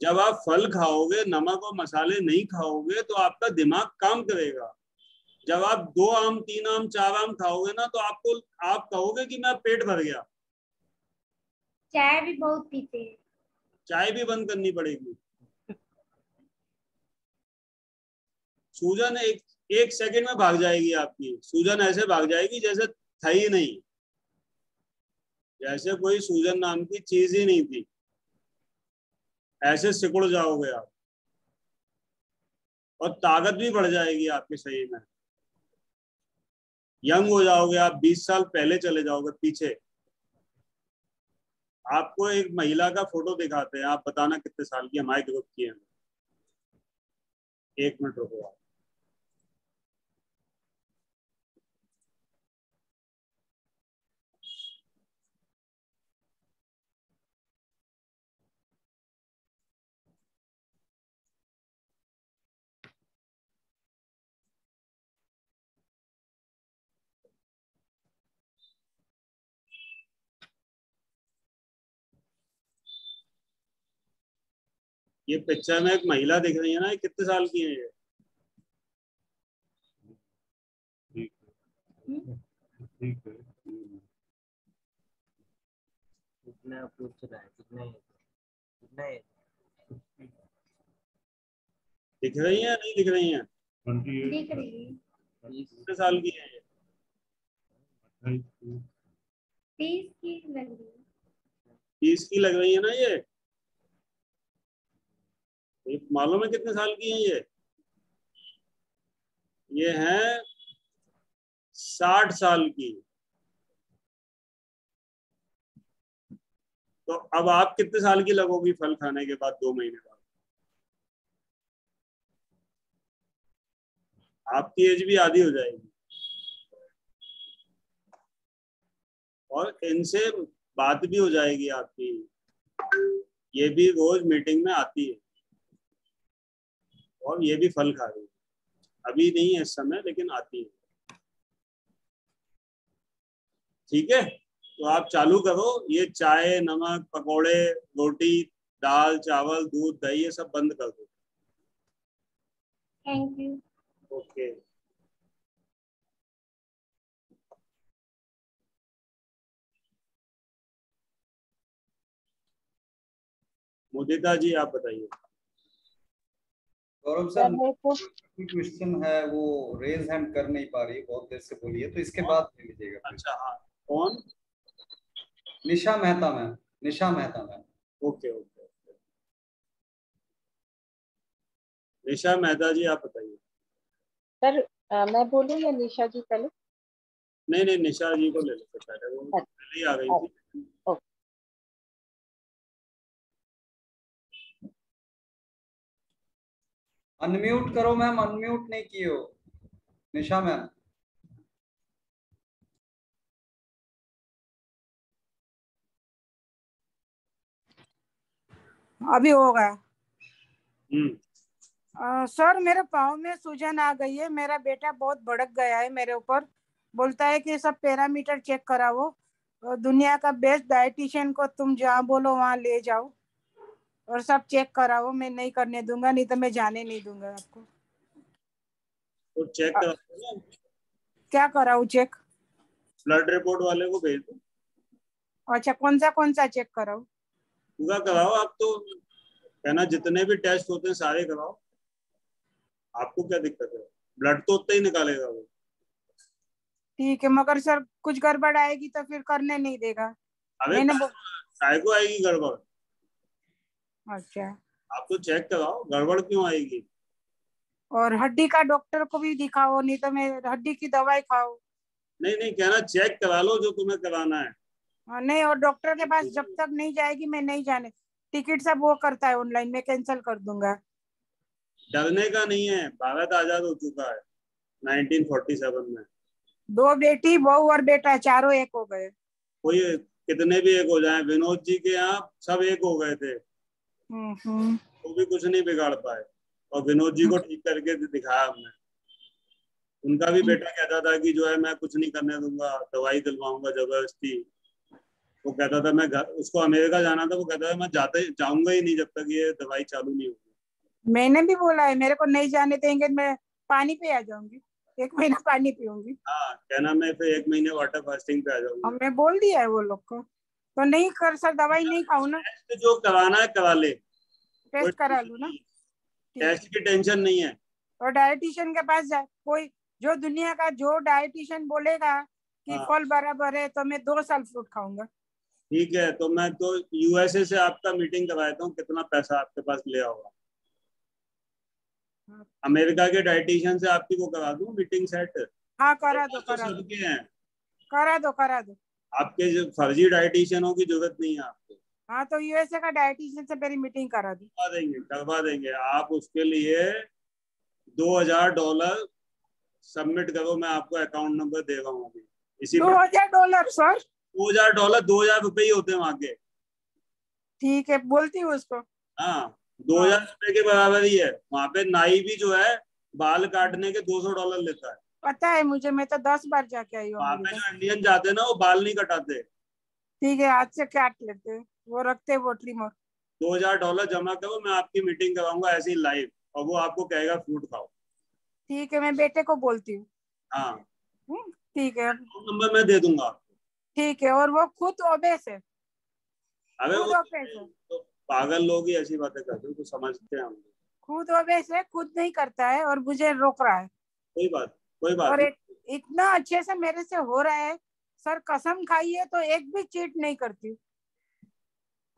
जब आप फल खाओगे, नमक और मसाले नहीं खाओगे, तो आपका दिमाग काम करेगा। जब आप 2 आम 3 आम 4 आम खाओगे ना, तो आप कहोगे कि मैं पेट भर गया। चाय भी बहुत पीते हैं। चाय भी बंद करनी पड़ेगी। सूजन एक सेकंड में भाग जाएगी आपकी। सूजन ऐसे भाग जाएगी जैसे था ही नहीं, जैसे कोई सूजन नाम की चीज ही नहीं थी। ऐसे सिकुड़ जाओगे आप, और ताकत भी बढ़ जाएगी आपके शरीर में। यंग हो जाओगे आप, 20 साल पहले चले जाओगे पीछे। आपको एक महिला का फोटो दिखाते हैं, आप बताना कितने साल की, हमारे ग्रुप की है। 1 मिनट रुको आप। ये पिक्चर में एक महिला दिख रही है ना, ये कितने साल की है? ये ठीक है। कितना पूछ रहा है? कितने दिख रही है नहीं दिख रही है? दिख रही है। कितने साल की है ये? 30 की लग रही है। 30 की लग रही है ना ये? मालूम है कितने साल की है ये? ये है 60 साल की। तो अब आप कितने साल की लगोगी फल खाने के बाद 2 महीने बाद? आपकी एज भी आधी हो जाएगी। और इनसे बात भी हो जाएगी आपकी। ये भी रोज मीटिंग में आती है और ये भी फल खा रही है। अभी नहीं है इस समय, लेकिन आती है। ठीक है, तो आप चालू करो। ये चाय, नमक, पकोड़े, रोटी, दाल, चावल, दूध, दही, ये सब बंद कर दो। Thank you. ओके। मुदिता जी आप बताइए। गौरव सर, क्वेश्चन है, वो रेज हैंड कर नहीं पा रही, बहुत देर से बोली है, तो इसके बाद ले लीजिएगा। अच्छा हाँ, कौन? Nisha Mehta ma'am. Nisha Mehta ma'am. Okay okay. Nisha Mehta ji, आप बताइए। सर मैं बोलूं या निशा जी पहले? नहीं नहीं, निशा जी को ले लेते पहले, वो पहले ही आ गई थी। अनम्यूट करो मैम, अनम्यूट नहीं की हो निशा मैम। अभी हो गया। सर मेरे पाँव में सूजन आ गई है, मेरा बेटा बहुत भड़क गया है मेरे ऊपर, बोलता है कि सब पैरामीटर चेक कराओ, दुनिया का बेस्ट डाइटिशियन को तुम जहाँ बोलो वहाँ ले जाओ और सब चेक कराओ, मैं नहीं करने दूंगा, नहीं तो मैं जाने नहीं दूंगा आपको। तो चेक कराओ ना। क्या कराऊं चेक? ब्लड रिपोर्ट वाले को भेज दो। अच्छा कौन सा चेक कराऊं? पूरा कराओ आप, तो कहना जितने भी टेस्ट होते हैं सारे कराओ, आपको क्या दिक्कत है? ब्लड तो उतना ही निकालेगा वो। ठीक है, मगर सर कुछ गड़बड़ आएगी तो फिर करने नहीं देगा। अरे काय को आएगी गड़बड़? अच्छा आप तो चेक कराओ, गड़बड़ क्यों आएगी? और हड्डी का डॉक्टर को भी दिखाओ, नहीं तो मैं हड्डी की दवाई खाओ। नहीं नहीं, कहना चेक करा लो जो तुम्हें कराना है। नहीं, और डॉक्टर के पास जब तक नहीं जाएगी मैं नहीं जाने, टिकट सब वो करता है ऑनलाइन, मैं कैंसिल कर दूंगा। डरने का नहीं है, भारत आजाद हो चुका है 1947 में। 2 बेटी बहू और बेटा चारों एक हो गए। कोई कितने भी एक हो जाए, विनोद जी के यहाँ सब एक हो गए थे, वो भी कुछ नहीं बिगाड़ पाए, और विनोद जी को ठीक करके दिखाया हमने। उनका भी बेटा कहता था कि जो है मैं कुछ नहीं करने दूंगा, दवाई दिलवाऊंगा जबरदस्ती। वो कहता था मैं उसको अमेरिका जाना था, वो कहता था मैं जाऊंगा ही नहीं जब तक ये दवाई चालू नहीं होगी। मैंने भी बोला है मेरे को नहीं जाने देंगे, मैं पानी पे आ जाऊंगी, 1 महीना पानी पीऊंगी। हाँ, कहना मैं फिर 1 महीने वाटर फास्टिंग पे आ जाऊंगी। मैं बोल दिया है वो लोग को, तो नहीं कर सर, दवाई नहीं खाऊं ना। जो कराना है करा ले, टेस्ट करा लूं ना। टेस्ट की टेंशन नहीं है। और डाइटिशियन के पास जाए, कोई जो दुनिया का जो डाइटिशियन बोलेगा कि फल बराबर है तो मैं 2 साल फ्रूट खाऊंगा। ठीक है, तो मैं तो यूएसए से आपका मीटिंग करवाता हूँ, कितना पैसा आपके पास ले होगा। अमेरिका के डाइटिशियन से आपकी वो करा दूं मीटिंग सेट। हाँ करा दो, तो सबके हैं, करा दो। आपके जो फर्जी डाइटिशियनों की जरूरत नहीं है आपको। हाँ तो यूएसए का डाइटिशियन से मेरी मीटिंग करा दो। करवा देंगे। आप उसके लिए $2000 सबमिट करो, मैं आपको अकाउंट नंबर दे रहा हूँ अभी। इसी $2000 सर? $2000 2000 रुपए ही होते हैं वहाँ के। ठीक है, बोलती हूँ उसको। हाँ, 2000 रुपए के बराबर ही है। वहाँ पे नाई भी जो है बाल काटने के $200 लेता है। पता है मुझे, मैं तो 10 बार जाके आई हूँ। वहाँ पे जो इंडियन जाते हैं ना, वो बाल नहीं कटाते। ठीक है, हाथ से काट लेते, वो रखते वो ट्रिमर। $2000 जमा करो, मैं आपकी मीटिंग कराऊंगा ऐसे ही लाइव, और वो आपको कहेगा फ्रूट खाओ। तो ठीक है, मैं बेटे को बोलती हूँ। हाँ ठीक है, नंबर मैं दे दूंगा आपको। ठीक है, और वो खुद ओबेस है। अरे वो तो पागल लोग ही ऐसी बातें करते हैं, तो समझते हैं हम। खुद ओबेस है, खुद नहीं करता है और मुझे रोक रहा है। कोई बात और इतना अच्छे से मेरे से हो रहा है सर, कसम खाई है तो एक भी चीट नहीं करती।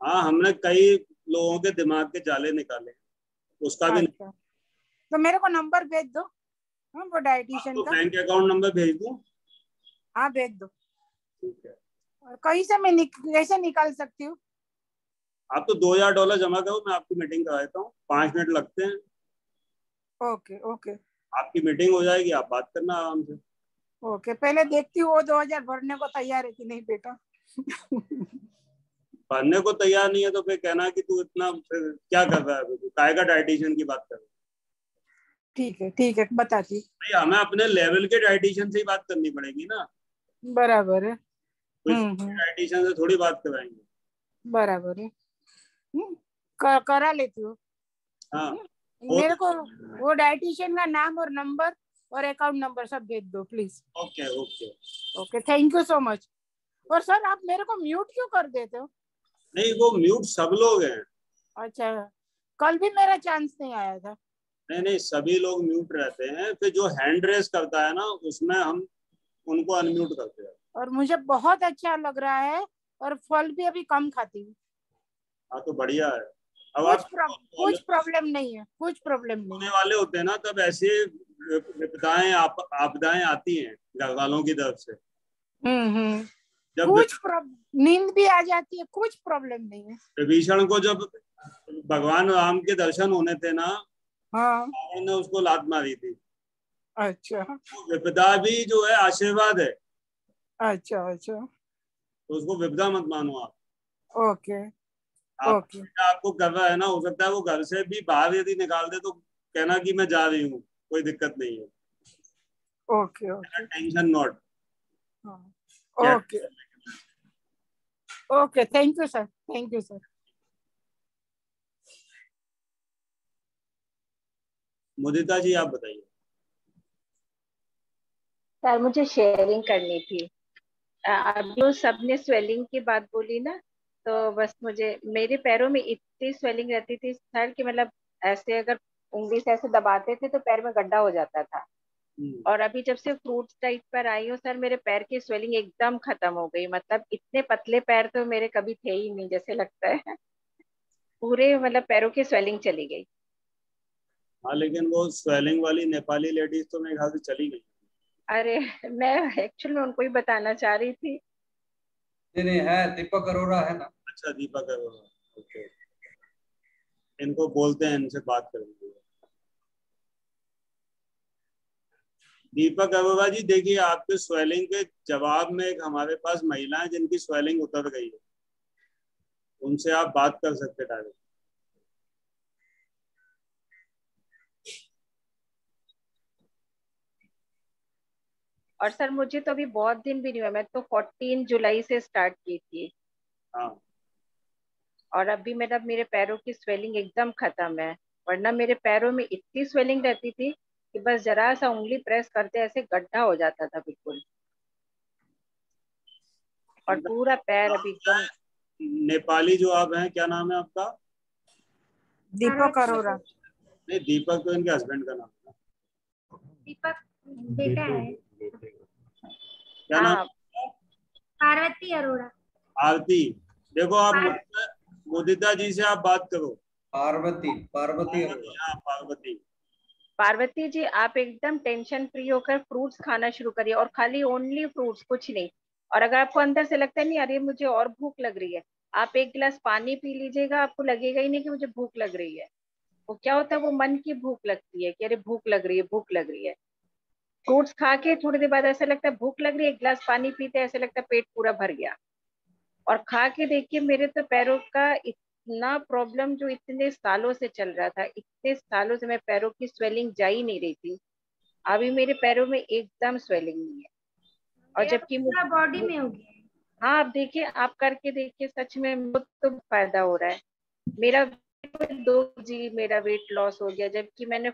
हाँ, हमने कई लोगों के दिमाग के जाले निकाले, उसका भी अच्छा। तो मेरे को नंबर भेज दो। हाँ, वो डाइटिशियन का बैंक अकाउंट नंबर भेज दूं? हाँ भेज दो। ठीक है। और कहीं से मैं कैसे निकाल सकती हूँ? आप तो $2000 जमा करो, मैं आपकी मीटिंग कराता हूँ। 5 मिनट लगते हैं। ओके ओके, आपकी मीटिंग हो जाएगी, आप बात करना आराम से। ओके, पहले देखती हूँ वो 2000 भरने को तैयार है कि नहीं बेटा। भरने को तैयार नहीं है तो फिर कहना कि तू इतना फिर क्या कर रहा है, काय का डाइटिशियन की बात कर रहा है। ठीक है बताती। भाई हमें अपने लेवल के डाइटिशियन से ही बात करनी पड़ेगी ना। बराबर है। डाइटिशियन से थोड़ी बात कराएंगे। बराबर है। करा लेती हूँ। हाँ, मेरे को वो डाइटिशियन का नाम और नंबर और अकाउंट नंबर सब भेज दो please. Okay okay okay, thank you so much. और सर आप मेरे को म्यूट क्यों कर देते हो? नहीं, वो म्यूट सब लोग हैं। अच्छा, कल भी मेरा चांस नहीं आया था। नहीं, सभी लोग म्यूट रहते हैं, फिर जो हैंड रेस करता है ना, उसमें हम उनको अनम्यूट करते हैं। और मुझे बहुत अच्छा लग रहा है, और फल भी अभी कम खाती हूँ। हाँ तो बढ़िया है। अब कुछ प्रॉब्लम नहीं है, कुछ प्रॉब्लम नहीं होने वाले होते हैं ना, तब ऐसे विपदाएं आपदाएं आती हैं घर वालों की तरफ से। जब कुछ नींद भी आ जाती है, कुछ प्रॉब्लम नहीं है। विभीषण को जब भगवान राम के दर्शन होने थे ना, हाँ, रावण ने उसको लात मारी थी। अच्छा, तो विपदा भी जो है आशीर्वाद है। अच्छा अच्छा, तो उसको विपदा मत मानो आप। Okay okay. आपको कर रहा है ना, हो सकता है वो घर से भी बाहर यदि निकाल दे तो कहना कि मैं जा रही हूँ, कोई दिक्कत नहीं है। Okay okay, tension not. Okay okay, thank you sir, thank you sir. Mudita ji आप बताइए। सर मुझे शेयरिंग करनी थी। अभी सबने स्वेलिंग की बात बोली ना, तो बस मुझे, मेरे पैरों में इतनी स्वेलिंग रहती थी सर कि मतलब ऐसे अगर उंगली से ऐसे दबाते थे तो पैर में गड्ढा हो जाता था। और अभी जब से फ्रूट डाइट पर आई हूँ सर, मेरे पैर की स्वेलिंग एकदम खत्म हो गई। मतलब इतने पतले पैर तो मेरे कभी थे ही नहीं, जैसे लगता है पूरे मतलब पैरों की स्वेलिंग चली गई। हाँ, लेकिन वो स्वेलिंग वाली नेपाली लेडीज तो मेरे ख्याल से चली गई। अरे मैं एक्चुअल में उनको ही बताना चाह रही थी। नहीं है, दीपक अरोड़ा है ना। अच्छा, दीपक अरोड़ा, ओके। इनको बोलते हैं, इनसे बात करेंगे। दीपक अरोड़ा जी, देखिए आपके स्वेलिंग के जवाब में एक हमारे पास महिला है जिनकी स्वेलिंग उतर गई है, उनसे आप बात कर सकते डायरेक्ट। और सर मुझे तो अभी बहुत दिन भी नहीं हुआ, मैं तो 14 जुलाई से स्टार्ट की थी। हाँ। और अभी मेरे पैरों की स्वेलिंग एकदम खत्म है। वरना मेरे पैरों में इतनी स्वेलिंग रहती थी कि बस जरा सा उंगली प्रेस करते ऐसे गड्ढा हो जाता था बिल्कुल। और पूरा पैर अभी एकदम। नेपाली जो आप हैं, क्या नाम है आपका? दीपक अरोड़ा। नहीं, दीपक तो इनके हस्बैंड का नाम है। दीपक बेटा है। क्या नाम? पार्वती अरोड़ा। आरती। देखो आप मुदिता जी से आप बात करो। पार्वती पार्वती, हाँ पार्वती। पार्वती जी, आप एकदम टेंशन फ्री होकर फ्रूट्स खाना शुरू करिए, और खाली ओनली फ्रूट्स, कुछ नहीं। और अगर आपको अंदर से लगता है नहीं अरे मुझे और भूख लग रही है, आप एक गिलास पानी पी लीजिएगा, आपको लगेगा ही नहीं कि मुझे भूख लग रही है। वो क्या होता है, वो मन की भूख लगती है कि अरे भूख लग रही है, भूख लग रही है। फ्रूट्स खा के थोड़ी देर बाद ऐसा लगता है भूख लग रही है, एक गिलास पानी पीते ऐसा लगता है पेट पूरा भर गया। और खा के देखिए, मेरे तो पैरों का इतना प्रॉब्लम जो इतने सालों से चल रहा था, इतने सालों से मैं पैरों की स्वेलिंग जा ही नहीं रही थी, अभी मेरे पैरों में एकदम स्वेलिंग नहीं है। और जबकि पूरा बॉडी में हो गया। हाँ, आप देखिए, आप करके देखिए, सच में बहुत तो फायदा हो रहा है। मेरा 2 kg मेरा वेट लॉस हो गया, जबकि मैंने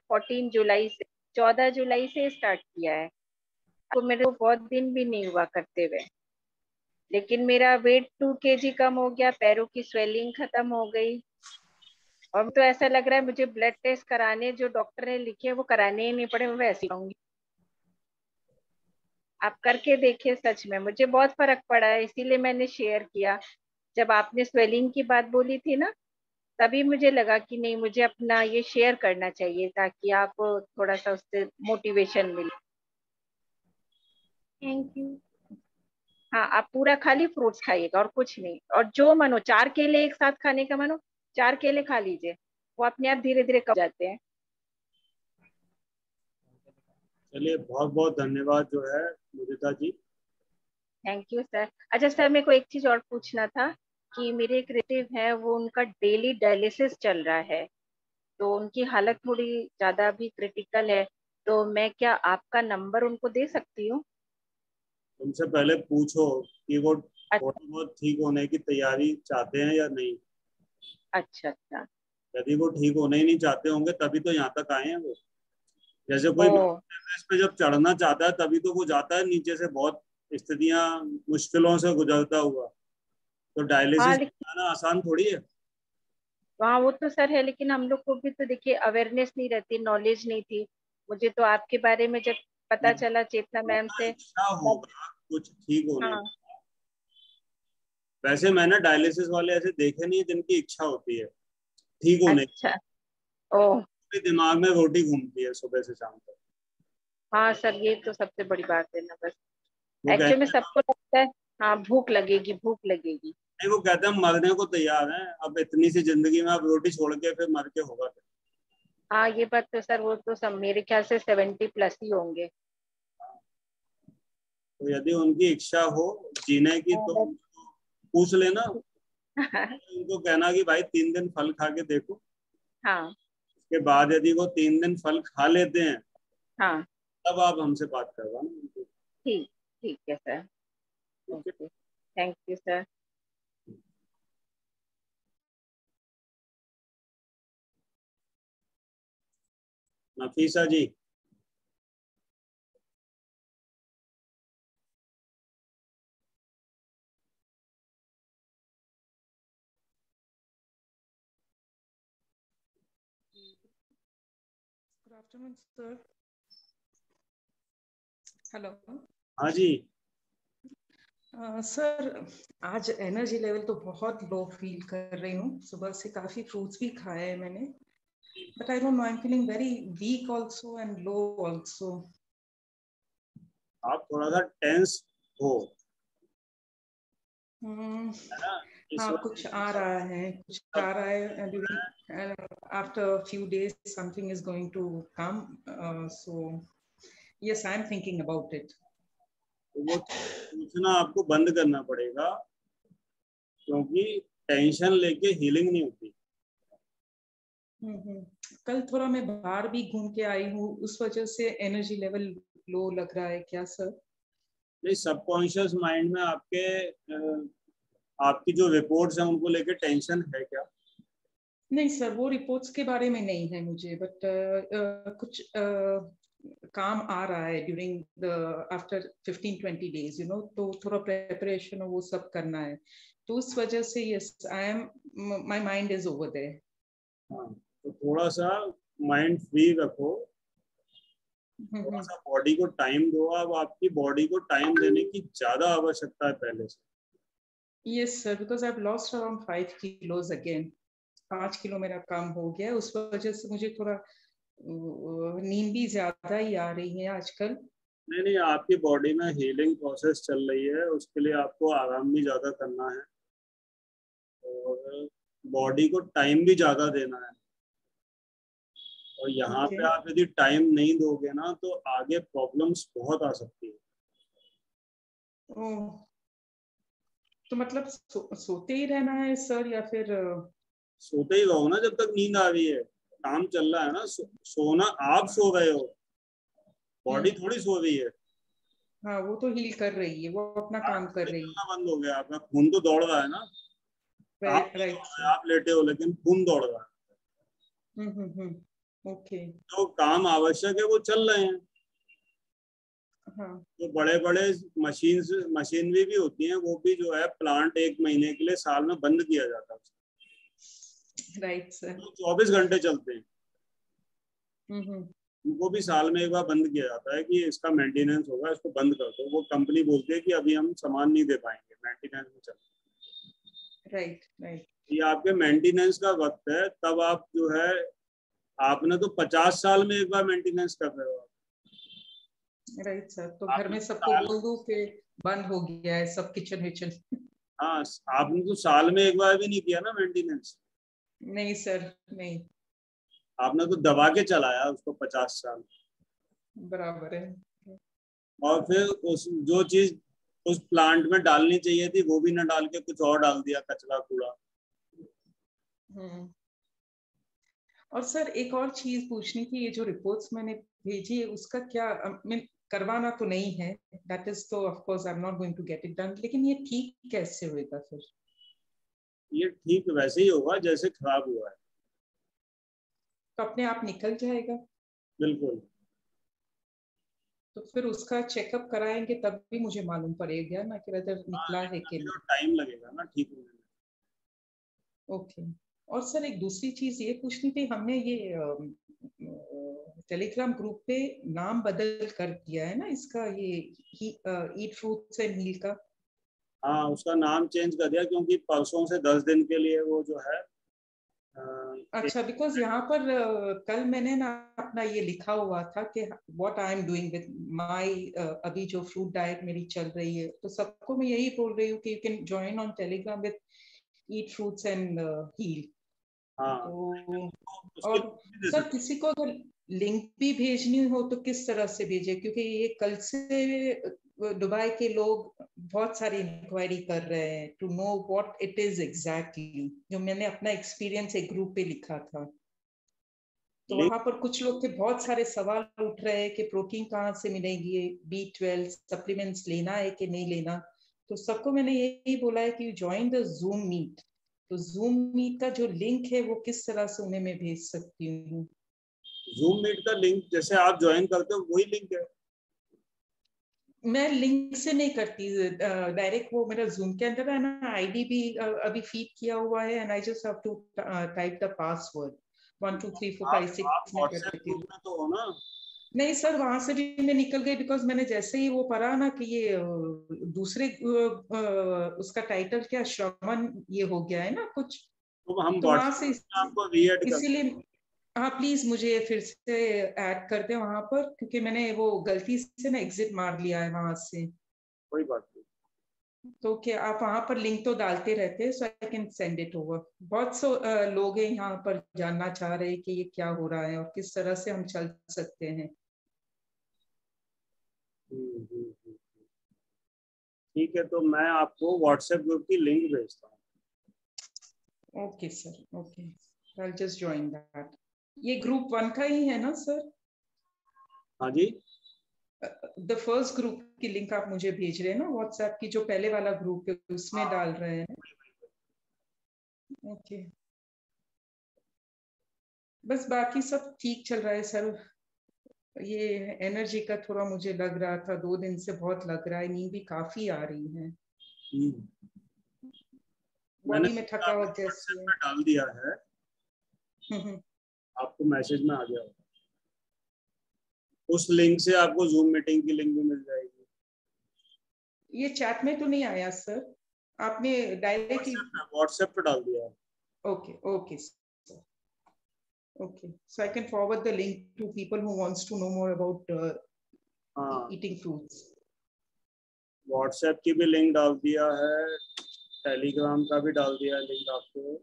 14 जुलाई से स्टार्ट किया है। तो मेरे को बहुत दिन भी नहीं हुआ करते हुए, लेकिन मेरा वेट 2 kg कम हो गया, पैरों की स्वेलिंग खत्म हो गई। और तो ऐसा लग रहा है मुझे ब्लड टेस्ट कराने जो डॉक्टर ने लिखे वो कराने ही नहीं पड़े, मैं वैसे ही आऊंगी। आप करके देखिए, सच में मुझे बहुत फर्क पड़ा है, इसीलिए मैंने शेयर किया। जब आपने स्वेलिंग की बात बोली थी ना, तभी मुझे लगा कि नहीं, मुझे अपना ये शेयर करना चाहिए ताकि आप थोड़ा सा उससे मोटिवेशन मिले। Thank you. हाँ, आप पूरा खाली फ्रूट्स खाइएगा और कुछ नहीं। और जो मनो 4 केले एक साथ खाने का मनो, 4 केले खा लीजिए, वो अपने आप धीरे धीरे कम जाते हैं। चलिए, बहुत बहुत धन्यवाद जो है Mudita ji. Thank you sir. अच्छा सर, मेरे को एक चीज और पूछना था कि मेरे एक रिलेटिव है, वो उनका डेली डायलिसिस चल रहा है, तो उनकी हालत थोड़ी ज्यादा भी क्रिटिकल है, तो मैं क्या आपका नंबर उनको दे सकती हूँ? उनसे पहले पूछो कि वो थोड़ा बहुत ठीक होने की तैयारी चाहते हैं या नहीं। अच्छा अच्छा। यदि वो ठीक होने ही नहीं चाहते होंगे तभी तो यहाँ तक आए हैं वो। जैसे कोई एवरेस्ट पे जब चढ़ना चाहता है तभी तो वो जाता है नीचे से, बहुत स्थितियां मुश्किलों से गुजरता हुआ। तो डायलिसिस करना आसान थोड़ी है। हाँ वो तो सर है, लेकिन हम लोग को भी तो देखिए अवेयरनेस नहीं रहती, नॉलेज नहीं थी। मुझे तो आपके बारे में जब पता चला चेतना मैम से, होगा कुछ ठीक होने। हाँ। वैसे मैंने डायलिसिस वाले ऐसे देखे नहीं जिनकी इच्छा होती है। ठीक होने की। अच्छा, ओह मेरे दिमाग में रोटी घूमती है सुबह से शाम तक। हाँ सर, ये तो सबसे बड़ी बात है ना। बस वो एक्चुअली में कहते हैं सबको लगता है हाँ भूख लगेगी भूख लगेगी। नहीं, वो कहते हैं मरने को तैयार हैं, अब इतनी सी जिंदगी में अब रोटी छोड़ के फिर मर के होगा क्या? हाँ ये बात तो सर, वो तो सब मेरे ख्याल से 70+ ही होंगे। तो यदि उनकी इच्छा हो जीने की तो उनको पूछ लेना, उनको कहना कि भाई 3 दिन फल खा के देखो। हाँ उसके बाद यदि वो 3 दिन फल खा लेते हैं हाँ तब आप हमसे बात करवाना उनको। ठीक, ठीक है sir. Okay, thank you sir. Nafisa ji. Good afternoon, sir. Hello. हाँ जी। सर आज एनर्जी लेवल तो बहुत लो फील कर रही हूँ। सुबह से काफी फ्रूट्स भी खाए हैं मैंने, but I don't know, I am feeling very weak also and low also. आप थोड़ा सा टेंस हो हाँ, कुछ आ रहा है, कुछ आ रहा है। After few days something is going to come, so yes I am thinking about it. तो वो सोचना आपको बंद करना पड़ेगा, क्योंकि टेंशन लेके हीलिंग नहीं होती। कल थोड़ा मैं बाहर भी घूम के आई हूँ, उस वजह से एनर्जी लेवल लो लग रहा है क्या सर? नहीं, सबकॉन्शियस माइंड में आपकी जो रिपोर्ट्स हैं उनको लेके टेंशन है क्या? नहीं सर, वो रिपोर्ट्स के बारे में नहीं है मुझे, बट कुछ काम आ रहा है during the after 15-20 days, you know, तो थोड़ा प्रेपरेशन वो सब करना है, तो उस वजह से yes I am, my mind is over there. तो थोड़ा सा माइंड फ्री रखो, थोड़ा सा बॉडी को टाइम दो। अब आपकी बॉडी को टाइम देने की ज्यादा आवश्यकता है पहले से। Yes sir, because I have lost around 5 kilos again. 5 kilo मेरा कम हो गया, उस वजह से मुझे थोड़ा नींद भी ज्यादा ही आ रही है आजकल। नहीं नहीं, आपकी बॉडी में हीलिंग प्रोसेस चल रही है, उसके लिए आपको आराम भी ज्यादा करना है और बॉडी को टाइम भी ज्यादा देना है। और यहाँ पे आप यदि टाइम नहीं दोगे ना तो आगे प्रॉब्लम्स बहुत आ सकती है। तो मतलब सोते ही रहना है सर, या फिर? सोते ही रहो ना जब तक नींद आ रही है, काम चल रहा है ना। सोना आप सो रहे हो, बॉडी थोड़ी सो रही है। हाँ, वो तो हील कर रही है, वो अपना काम कर रही है। बंद हो गया, आपका खून तो दौड़ रहा है ना। आप लेटे हो लेकिन खून दौड़ रहा है। ओके। जो काम आवश्यक है वो चल रहे हैं। तो बड़े बड़े मशीनरी भी होती हैं, वो भी जो है प्लांट 1 महीने के लिए साल में बंद किया जाता है। Right sir. 24 घंटे चलते हैं, उनको भी साल में एक बार बंद किया जाता है कि इसका मेंटेनेंस होगा, इसको बंद कर दो। वो कंपनी बोलती है कि अभी हम सामान नहीं दे पाएंगे, मेंटेनेंस में चल। Right right. ये आपके मेंटेनेंस का वक्त है, तब आप जो है, आपने तो 50 साल में एक बार मेंटेनेंस कर रहे हो। राइट सर, तो घर में सबको बोल दूं कि बंद हो गया है सब किचन विचन? हाँ, आपने तो साल में एक बार भी नहीं किया ना मेंटेनेंस। नहीं सर, नहीं। आपने तो दबा के चलाया उसको 50 साल। बराबर है। और फिर जो चीज उस प्लांट में डालनी चाहिए थी वो भी ना डाल के कुछ और डाल दिया, कचरा कूड़ा। और सर एक और चीज पूछनी थी, ये जो रिपोर्ट्स मैंने भेजी है उसका क्या करवाना तो नहीं है, दैट इज तो of course I am not going to get it done, लेकिन ये ठीक कैसे होएगा फिर? ये ठीक वैसे ही होगा जैसे खराब हुआ है। तो अपने आप निकल जाएगा? बिल्कुल। तो फिर उसका चेकअप कराएंगे तब भी मुझे मालूम पड़ेगा ना कि वेदर निकला है कि नहीं। टाइम लगेगा ना ठीक होने में। ओके। और सर एक दूसरी चीज ये पूछनी थी, हमने ये टेलीग्राम ग्रुप पे नाम बदल कर दिया है ना इसका, ये ईट फ्रूट्स एंड हील का। हाँ, उसका नाम चेंज कर दिया क्योंकि परसों से 10 दिन के लिए वो जो है अच्छा, बिकॉज यहाँ पर कल मैंने ना अपना ये लिखा हुआ था कि what I am doing with my अभी जो फ्रूट डाइट मेरी चल रही है, तो सबको मैं यही बोल रही हूँ कि you can join on Telegram with eat fruits and heal. तो और सर किसी को अगर लिंक भी भेजनी हो तो किस तरह से भेजे, क्योंकि ये कल से दुबई के लोग बहुत सारी इंक्वायरी कर रहे हैं to know what it is exactly, जो मैंने अपना एक्सपीरियंस एक ग्रुप पे लिखा था। तो वहां पर कुछ लोग के बहुत सारे सवाल उठ रहे हैं कि प्रोटीन कहाँ से मिलेगी, B12 सप्लीमेंट्स लेना है कि नहीं लेना। तो सबको मैंने यही बोला है कि ज्वाइन द जूम मीट। तो जूम मीट का जो लिंक है वो किस तरह से उन्हें मैं भेज सकती हूँ? जूम मीट का लिंक जैसे आप ज्वाइन करते हो वही लिंक है। मैं लिंक से नहीं करती, डायरेक्ट वो मेरा जूम के अंदर है ना, आईडी भी अभी फीड किया हुआ है and I just have to type the password 1 2 3 4 5 6 में कर देती हूँ। तो हो ना? नहीं सर, वहां से भी मैं निकल गई, बिकॉज मैंने जैसे ही वो पढ़ा ना कि ये दूसरे उसका टाइटल क्या श्रवण ये हो गया है ना कुछ, तो हम तो वहां से आपको रीएड कर इसीलिए हाँ प्लीज मुझे फिर से ऐड कर दे वहां पर, क्योंकि मैंने वो गलती से ना एग्जिट मार लिया है वहां से। कोई बात नहीं। तो क्या आप वहां पर लिंक तो डालते रहते हैं, so I can send it over. बहुत लोग हैं यहाँ पर जानना चाह रहे हैं कि ये क्या हो रहा है और किस तरह से हम चल सकते हैं। ठीक है, तो मैं आपको व्हाट्सएप ग्रुप की लिंक भेजता हूँ। Okay sir, okay, I just join that. ये ग्रुप 1 का ही है ना सर? हाँ जी। द फर्स्ट ग्रुप की लिंक आप मुझे भेज रहे हैं ना व्हाट्सएप की, जो पहले वाला ग्रुप है उसमें डाल रहे हैं? ओके, बस बाकी सब ठीक चल रहा है सर। ये एनर्जी का थोड़ा मुझे लग रहा था, 2 दिन से बहुत लग रहा है, नींद भी काफी आ रही है, बॉडी में थकावट जैसी है। डाल दिया है, आपको मैसेज में आ गया होगा। उस लिंक से आपको जूम मीटिंग की लिंक भी मिल जाएगी। ये चैट में तो नहीं आया सर, आपने डायरेक्टली व्हाट्सएप पे डाल दिया है। Okay okay sir, okay, so I can forward the link to people who wants to know more about eating fruits. WhatsApp की भी लिंक डाल दिया है, टेलीग्राम का भी डाल दिया है लिंक आपको।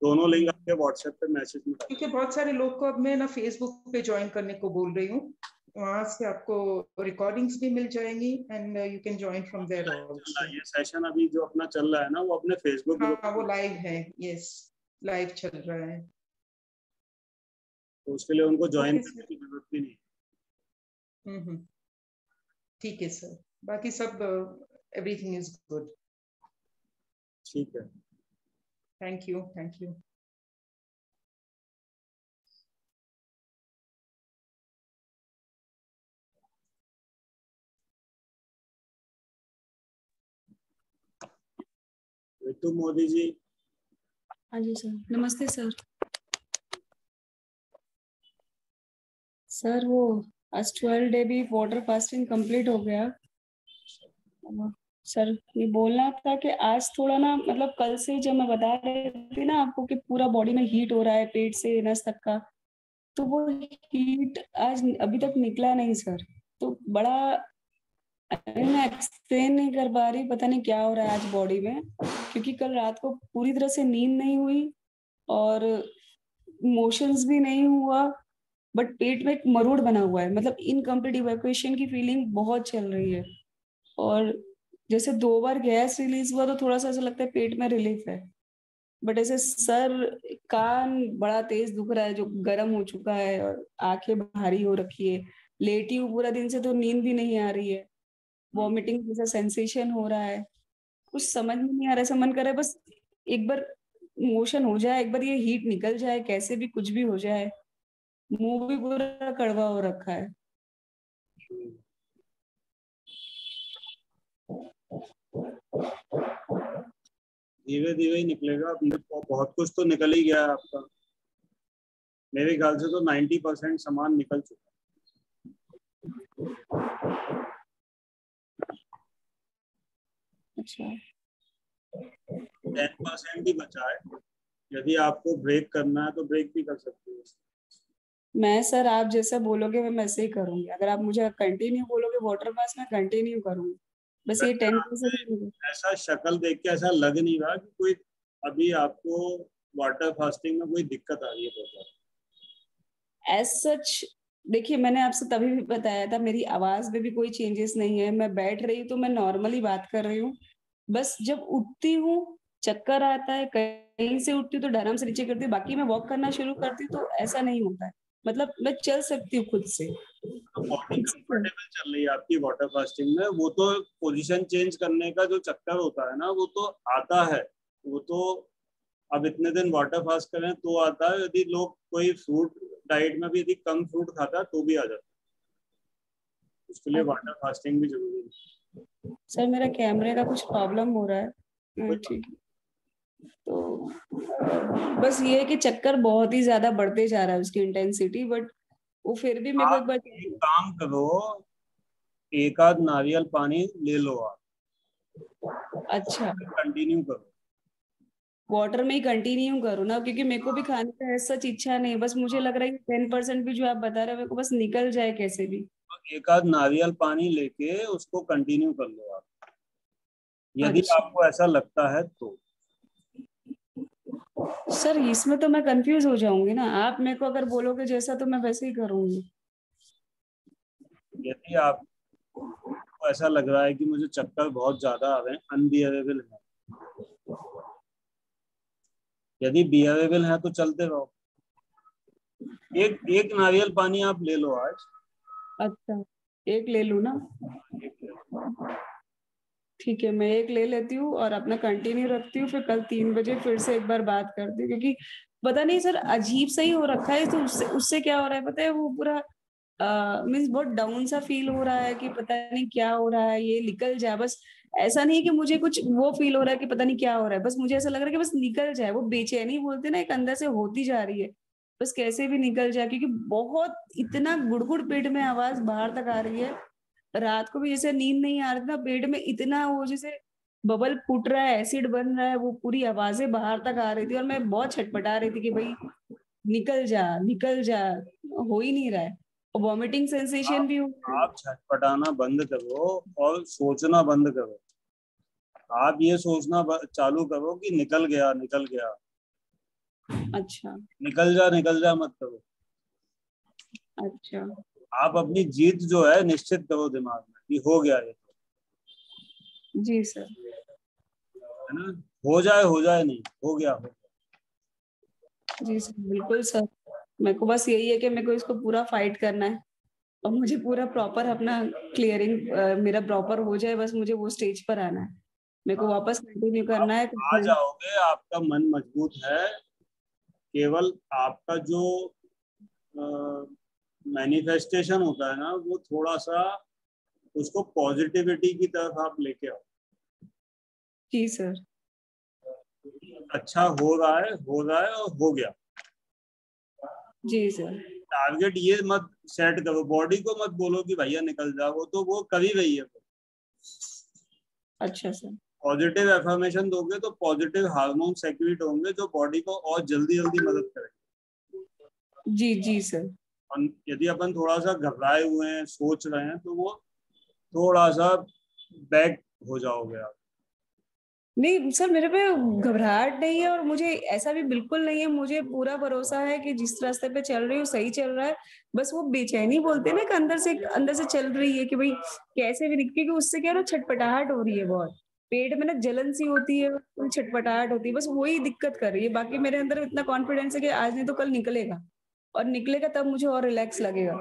दोनों लिंक आपके व्हाट्सएप पे मैसेज में, क्योंकि बहुत सारे लोग को अब मैं ना फेसबुक पे ज्वाइन करने को बोल रही हूँ, वहां से आपको रिकॉर्डिंग्स भी मिल जाएंगी and you can join from there also. ये सेशन अभी जो अपना चल रहा है ना, वो अपने फेसबुक ग्रुप, हाँ वो लाइव है, यस लाइव चल रहा है, तो उसके लिए उनको ज्वाइन करने की जरूरत भी नहीं। ठीक है सर, बाकी सब एवरीथिंग इज गुड। ठीक है, thank you, thank you. Ritu Modi ji. हाँ जी सर, नमस्ते सर। सर वो आज 12 डे भी वाटर फास्टिंग कंप्लीट हो गया। सर ये बोलना था कि आज थोड़ा ना, मतलब कल से जब मैं बता रही थी ना आपको कि पूरा बॉडी में हीट हो रहा है, पेट से नस तक का, तो वो हीट आज अभी तक निकला नहीं सर। तो बड़ा मैं एक्सप्लेन नहीं कर पा रही, पता नहीं क्या हो रहा है आज बॉडी में, क्योंकि कल रात को पूरी तरह से नींद नहीं हुई और मोशंस भी नहीं हुआ, बट पेट में एक मरोड़ बना हुआ है, मतलब इनकम्प्लीट इवैक्यूएशन की फीलिंग बहुत चल रही है। और जैसे 2 बार गैस रिलीज हुआ तो थोड़ा सा ऐसा लगता है पेट में रिलीफ है, बट ऐसे सर कान बड़ा तेज दुख रहा है जो गर्म हो चुका है, और आंखें भारी हो रखी है, लेटी हूँ पूरा दिन से तो नींद भी नहीं आ रही है, वॉमिटिंग जैसा सेंसेशन हो रहा है, कुछ समझ में नहीं आ रहा है। ऐसा मन कर रहा है बस एक बार मोशन हो जाए, एक बार ये हीट निकल जाए, कैसे भी कुछ भी हो जाए। मुंह भी पूरा कड़वा हो रखा है। धीरे धीरे ही निकलेगा, बहुत कुछ तो निकल ही गया है आपका। मेरे ख्याल से तो 90% सामान निकल चुका है। अच्छा, 10% ही बचा है। यदि आपको ब्रेक करना है तो ब्रेक भी कर सकते हो। मैं सर आप जैसा बोलोगे मैं वैसे ही करूंगी। अगर आप मुझे कंटिन्यू बोलोगे वाटर फास्ट, मैं कंटिन्यू करूंगी। बस ये 10% ऐसा शक्ल देख के ऐसा लग नहीं रहा कि कोई अभी आपको वाटर फास्टिंग में कोई दिक्कत आ रही है बहुत। एज सच देखिए, मैंने आपसे तभी भी बताया था मेरी आवाज में भी कोई चेंजेस नहीं है। मैं बैठ रही हूँ तो मैं नॉर्मली बात कर रही हूँ। बस जब उठती हूँ चक्कर आता है, कहीं से उठती हूँ तो आराम से नीचे करती हूँ, बाकी मैं वॉक करना शुरू करती हूँ तो ऐसा नहीं होता है। मतलब मैं चल सकती हूँ खुद से। बॉडी कंफर्टेबल चल रही है आपकी वाटर फास्टिंग में। वो तो पोजीशन चेंज करने का जो चक्कर होता है ना, वो तो आता है। वो तो अब इतने दिन वाटर फास्ट करें तो आता है। यदि लोग कोई फ्रूट डाइट में भी यदि कम फ्रूट खाता है तो भी आ जाता है। उसके लिए वाटर फास्टिंग भी जरूरी है। सर मेरा कैमरे का कुछ प्रॉब्लम हो रहा है। ठीक है, तो बस ये है कि चक्कर बहुत ही ज्यादा बढ़ते जा रहा है उसकी इंटेंसिटी, बट वो फिर भी मेरे को एक बार एक काम करो, एक आध नारियल पानी ले लो आप। अच्छा, कंटिन्यू करो। वाटर में ही कंटिन्यू करूँ ना, क्योंकि मेरे को भी खाने का सच इच्छा नहीं। बस मुझे लग रहा है 10% भी जो आप बता रहे हो मेरे को बस निकल जाए कैसे भी। एक आध नारियल पानी लेके उसको कंटिन्यू कर लो आप, यदि आपको ऐसा लगता है तो। सर इसमें तो मैं कंफ्यूज हो जाऊंगी ना। आप मेरे को अगर बोलोगे जैसा तो मैं वैसे ही करूंगी। यदि आपको ऐसा लग रहा है कि मुझे चक्कर बहुत ज्यादा आ रहे हैं, अनबियरेबल है, यदि बियरेबल है तो चलते रहो। एक नारियल पानी आप ले लो आज। अच्छा, एक ले लूं ना? ठीक है, मैं एक ले लेती हूँ और अपना कंटिन्यू रखती हूँ। फिर कल 3 बजे फिर से एक बार बात करती हूँ, क्योंकि पता नहीं सर अजीब सा ही हो रखा है। तो उससे क्या हो रहा है पता है, वो पूरा मीन्स बहुत डाउन सा फील हो रहा है कि पता नहीं क्या हो रहा है, ये निकल जाए बस। ऐसा नहीं कि मुझे कुछ वो फील हो रहा है कि पता नहीं क्या हो रहा है, बस मुझे ऐसा लग रहा है कि बस निकल जाए। वो बेचैनी बोलते ना, एक अंदर से होती जा रही है, बस कैसे भी निकल जाए। क्योंकि बहुत इतना गुड़गुड़ पेट में आवाज बाहर तक आ रही है। रात को भी जैसे नींद नहीं आ रही था, पेट में इतना वो जैसे बबल फूट रहा है, एसिड बन रहा है, वो पूरी आवाजें बाहर तक आ रही थी। और मैं बहुत छटपटा रही थी कि भाई निकल जा निकल जा, हो ही नहीं रहा है। और वॉमिटिंग सेंसेशन भी हो रहा है। आप छटपटाना बंद करो और सोचना बंद करो। आप ये सोचना चालू करो कि निकल गया निकल गया। अच्छा, निकल जा मत करो। अच्छा, आप अपनी जीत जो है निश्चित करो दिमाग में कि हो गया ये। जी सर, है ना, हो जाए नहीं, हो गया। जी सर, बिल्कुल सर। मेरे को बस यही है कि मेरे को इसको पूरा फाइट करना है और मुझे पूरा प्रॉपर अपना क्लियरिंग मेरा प्रॉपर हो जाए। बस मुझे वो स्टेज पर आना है, मेरे को वापस कंटिन्यू करना है। आ जाओगे, आपका मन मजबूत है। केवल आपका जो मैनिफेस्टेशन होता है ना, वो थोड़ा सा उसको पॉजिटिविटी की तरफ आप लेके आओ। जी सर, अच्छा हो रहा है और हो गया। जी सर। टारगेट ये मत सेट करो, बॉडी को मत बोलो कि भैया निकल जाओ, वो तो वो कर ही रही है। अच्छा सर, पॉजिटिव एफर्मेशन दोगे तो पॉजिटिव हार्मोन सेक्रेट होंगे जो बॉडी को और जल्दी मदद करेंगे। जी जी सर। और यदि अपन थोड़ा सा घबराए हुए हैं, सोच रहे हैं, तो वो थोड़ा सा बैक हो जाओगे आप। नहीं सर, मेरे पे घबराहट नहीं है और मुझे ऐसा भी बिल्कुल नहीं है। मुझे पूरा भरोसा है कि जिस रास्ते पे चल रही हूँ सही चल रहा है। बस वो बेचैनी बोलते हैं ना कि अंदर से चल रही है कि भाई कैसे भी क्योंकि उससे क्या है ना, छटपटाहट हो रही है बहुत। पेट में ना जलन सी होती है, छटपटाहट होती है, बस वही दिक्कत कर रही है। बाकी मेरे अंदर इतना कॉन्फिडेंस है कि आज नहीं तो कल निकलेगा, और निकलेगा तब मुझे और रिलैक्स लगेगा।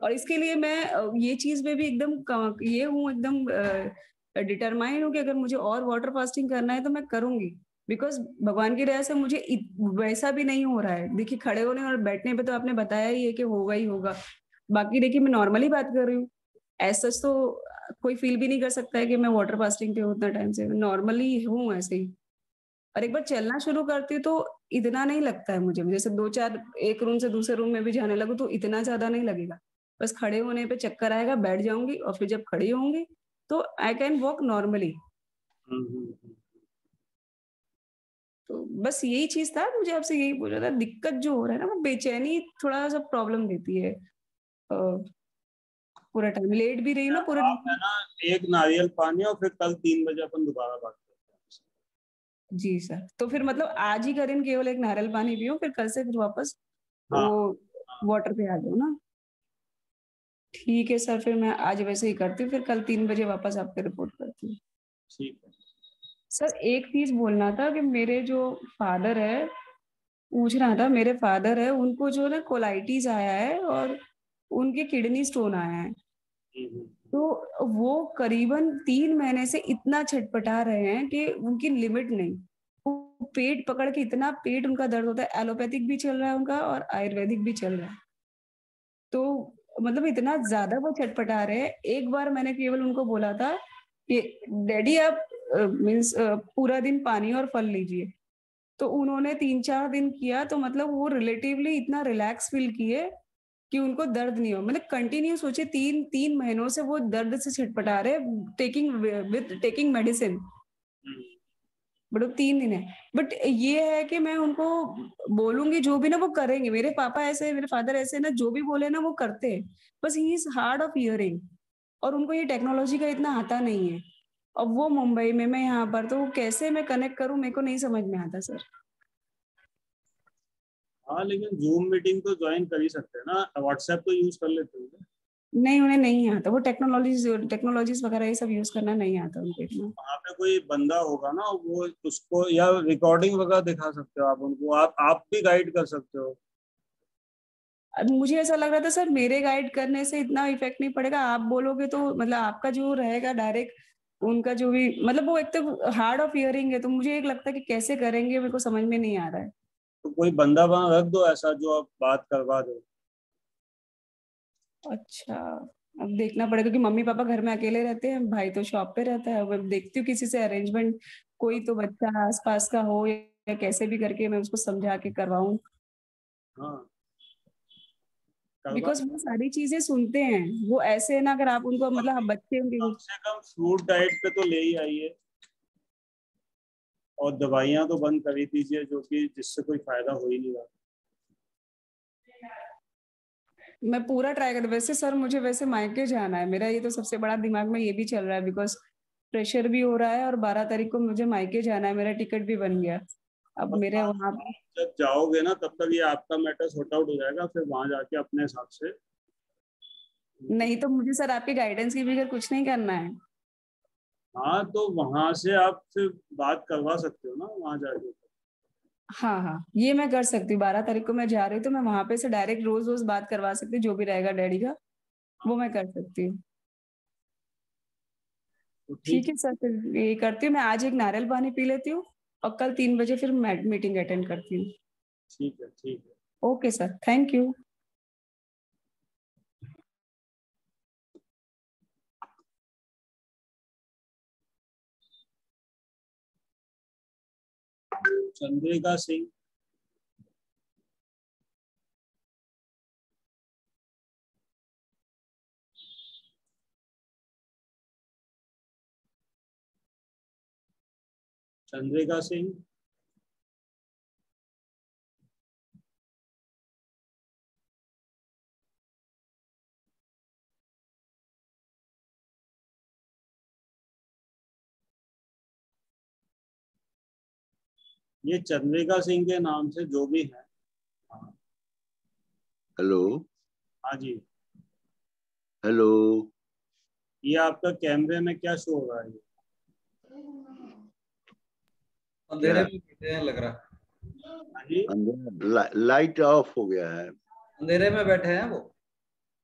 और इसके लिए मैं ये चीज में भी एकदम ये हूँ, एकदम डिटरमाइन हूँ कि अगर मुझे और वाटर फास्टिंग करना है तो मैं करूंगी। बिकॉज भगवान की दया से मुझे वैसा भी नहीं हो रहा है। देखिए खड़े होने और बैठने पे तो आपने बताया ही है कि होगा ही होगा। बाकी देखिए मैं नॉर्मली बात कर रही हूँ, ऐसा तो कोई फील भी नहीं कर सकता है कि मैं वाटर फास्टिंग पे हूँ उतना टाइम से। नॉर्मली हूँ ऐसे ही। और एक बार चलना शुरू करती हूँ तो इतना नहीं लगता है मुझे। जैसे 2-4 एक रूम से दूसरे रूम में भी जाने लगूँ तो इतना ज्यादा नहीं लगेगा। बस खड़े होने पे चक्कर आएगा, बैठ जाऊंगी, और फिर जब खड़ी होंगी तो आई कैन वॉक नॉर्मली। तो बस यही चीज था, मुझे आपसे यही बोल रहा था, दिक्कत जो हो रहा है ना वो बेचैनी थोड़ा सा प्रॉब्लम देती है। पूरा टाइम लेट भी रही ना पूरा। आप है ना, एक नारियल पानी और फिर कल 3 बजे अपन दोबारा बात करते हैं। जी सर, तो फिर मतलब आज ही करें, केवल एक नारियल पानी पियो, फिर कल से फिर वापस वो वाटर पे आ जाओ ना। ठीक है सर, फिर मैं आज वैसे ही करती हूँ, फिर कल 3 बजे वापस आपको रिपोर्ट करती हूँ। ठीक है सर, एक चीज बोलना था कि मेरे जो फादर है, पूछ रहा था, मेरे फादर है उनको जो ना कोलाइटिस आया है और उनके किडनी स्टोन आया है। तो वो करीबन 3 महीने से इतना छटपटा रहे हैं कि उनकी लिमिट नहीं। वो पेट पकड़ के इतना पेट उनका दर्द होता है, एलोपैथिक भी चल रहा है उनका और आयुर्वेदिक भी चल रहा है। तो मतलब इतना ज्यादा वो छटपटा रहे हैं। एक बार मैंने केवल उनको बोला था कि डैडी आप मीन्स पूरा दिन पानी और फल लीजिए। तो उन्होंने 3-4 दिन किया, तो मतलब वो रिलेटिवली इतना रिलैक्स फील किए कि उनको दर्द नहीं हो। मतलब कंटिन्यू सोचे 3 महीनों से वो दर्द से छटपटा रहे, टेकिंग मेडिसिन, बट 3 दिन है। बट ये है कि मैं उनको बोलूंगी जो भी ना वो करेंगे। मेरे पापा ऐसे, मेरे फादर ऐसे ना, जो भी बोले ना वो करते हैं। बस he is hard of hearing और उनको ये टेक्नोलॉजी का इतना आता नहीं है। अब वो मुंबई में, मैं यहाँ पर, तो कैसे मैं कनेक्ट करूं मेरे को नहीं समझ में आता सर। हाँ, लेकिन जूम मीटिंग तो ज्वाइन कर ही सकते हैं ना, व्हाट्सएप तो यूज कर लेते होंगे। नहीं, उन्हें नहीं आता, वो टेक्नोलॉजीज वगैरह ये सब यूज करना नहीं आता उनको इतना। वहाँ पे कोई बंदा होगा ना, वो उसको या रिकॉर्डिंग वगैरह दिखा सकते हो आप उनको, आप भी गाइड कर सकते हो। अब मुझे ऐसा लग रहा था सर, मेरे गाइड करने से इतना इफेक्ट नहीं पड़ेगा। आप बोलोगे तो मतलब आपका जो रहेगा डायरेक्ट, उनका जो भी, मतलब वो एक तो हार्ड ऑफ हियरिंग है, तो मुझे एक लगता है कि कैसे करेंगे मेरे को समझ में नहीं आ रहा है। तो कोई बंदा वहां रख दो ऐसा जो आप बात करवा दो। अच्छा, अब देखना पड़ेगा क्योंकि मम्मी पापा घर में अकेले रहते हैं, भाई तो शॉप पे रहता है। अब देखती हूँ किसी से अरेंजमेंट, कोई तो बच्चा आसपास का हो, या कैसे भी करके मैं उसको समझा के करवाऊं। हाँ, बिकॉज वो सारी चीजें सुनते हैं, वो ऐसे ना, अगर आप उनको मतलब बच्चे कम से कम फ्रूट डाइट पे तो ले ही आइए, और दवाइयां तो बंद कर ही दीजिए जो कि जिससे कोई फायदा हो ही नहीं रहा। मैं पूरा ट्राई कर, वैसे सर मुझे वैसे मायके जाना है, मेरा ये तो सबसे बड़ा दिमाग में ये भी चल रहा है, बिकॉज प्रेशर भी हो रहा है और 12 तारीख को मुझे मायके जाना है, मेरा टिकट भी बन गया। अब मेरे वहां जब जाओगे ना तब तक ये आपका मैटर सॉर्ट आउट हो जाएगा, फिर वहां जाके अपने हिसाब से। नहीं तो मुझे सर आपके गाइडेंस के बगैर कुछ नहीं करना है। हाँ, तो वहां से आप फिर बात करवा सकते हो ना वहां जाके। हाँ हाँ, ये मैं कर सकती हूँ। 12 तारीख को मैं जा रही हूँ, तो मैं वहां पे से डायरेक्ट रोज रोज बात करवा सकती हूँ, जो भी रहेगा डैडी का वो मैं कर सकती हूँ। ठीक है सर, फिर ये करती हूँ। मैं आज एक नारियल पानी पी लेती हूँ और कल 3 बजे फिर मीटिंग अटेंड करती हूँ। ठीक है, ठीक है। Okay sir, thank you. Chandrika Singh. Chandrika Singh. ये चंद्रिका सिंह के नाम से जो भी है। हेलो। हाँ जी। हेलो। ये आपका कैमरे में क्या शो हो रहा है? अंधेरे में बैठे हैं लग रहा। लाइट ऑफ हो गया है। अंधेरे में बैठे हैं वो।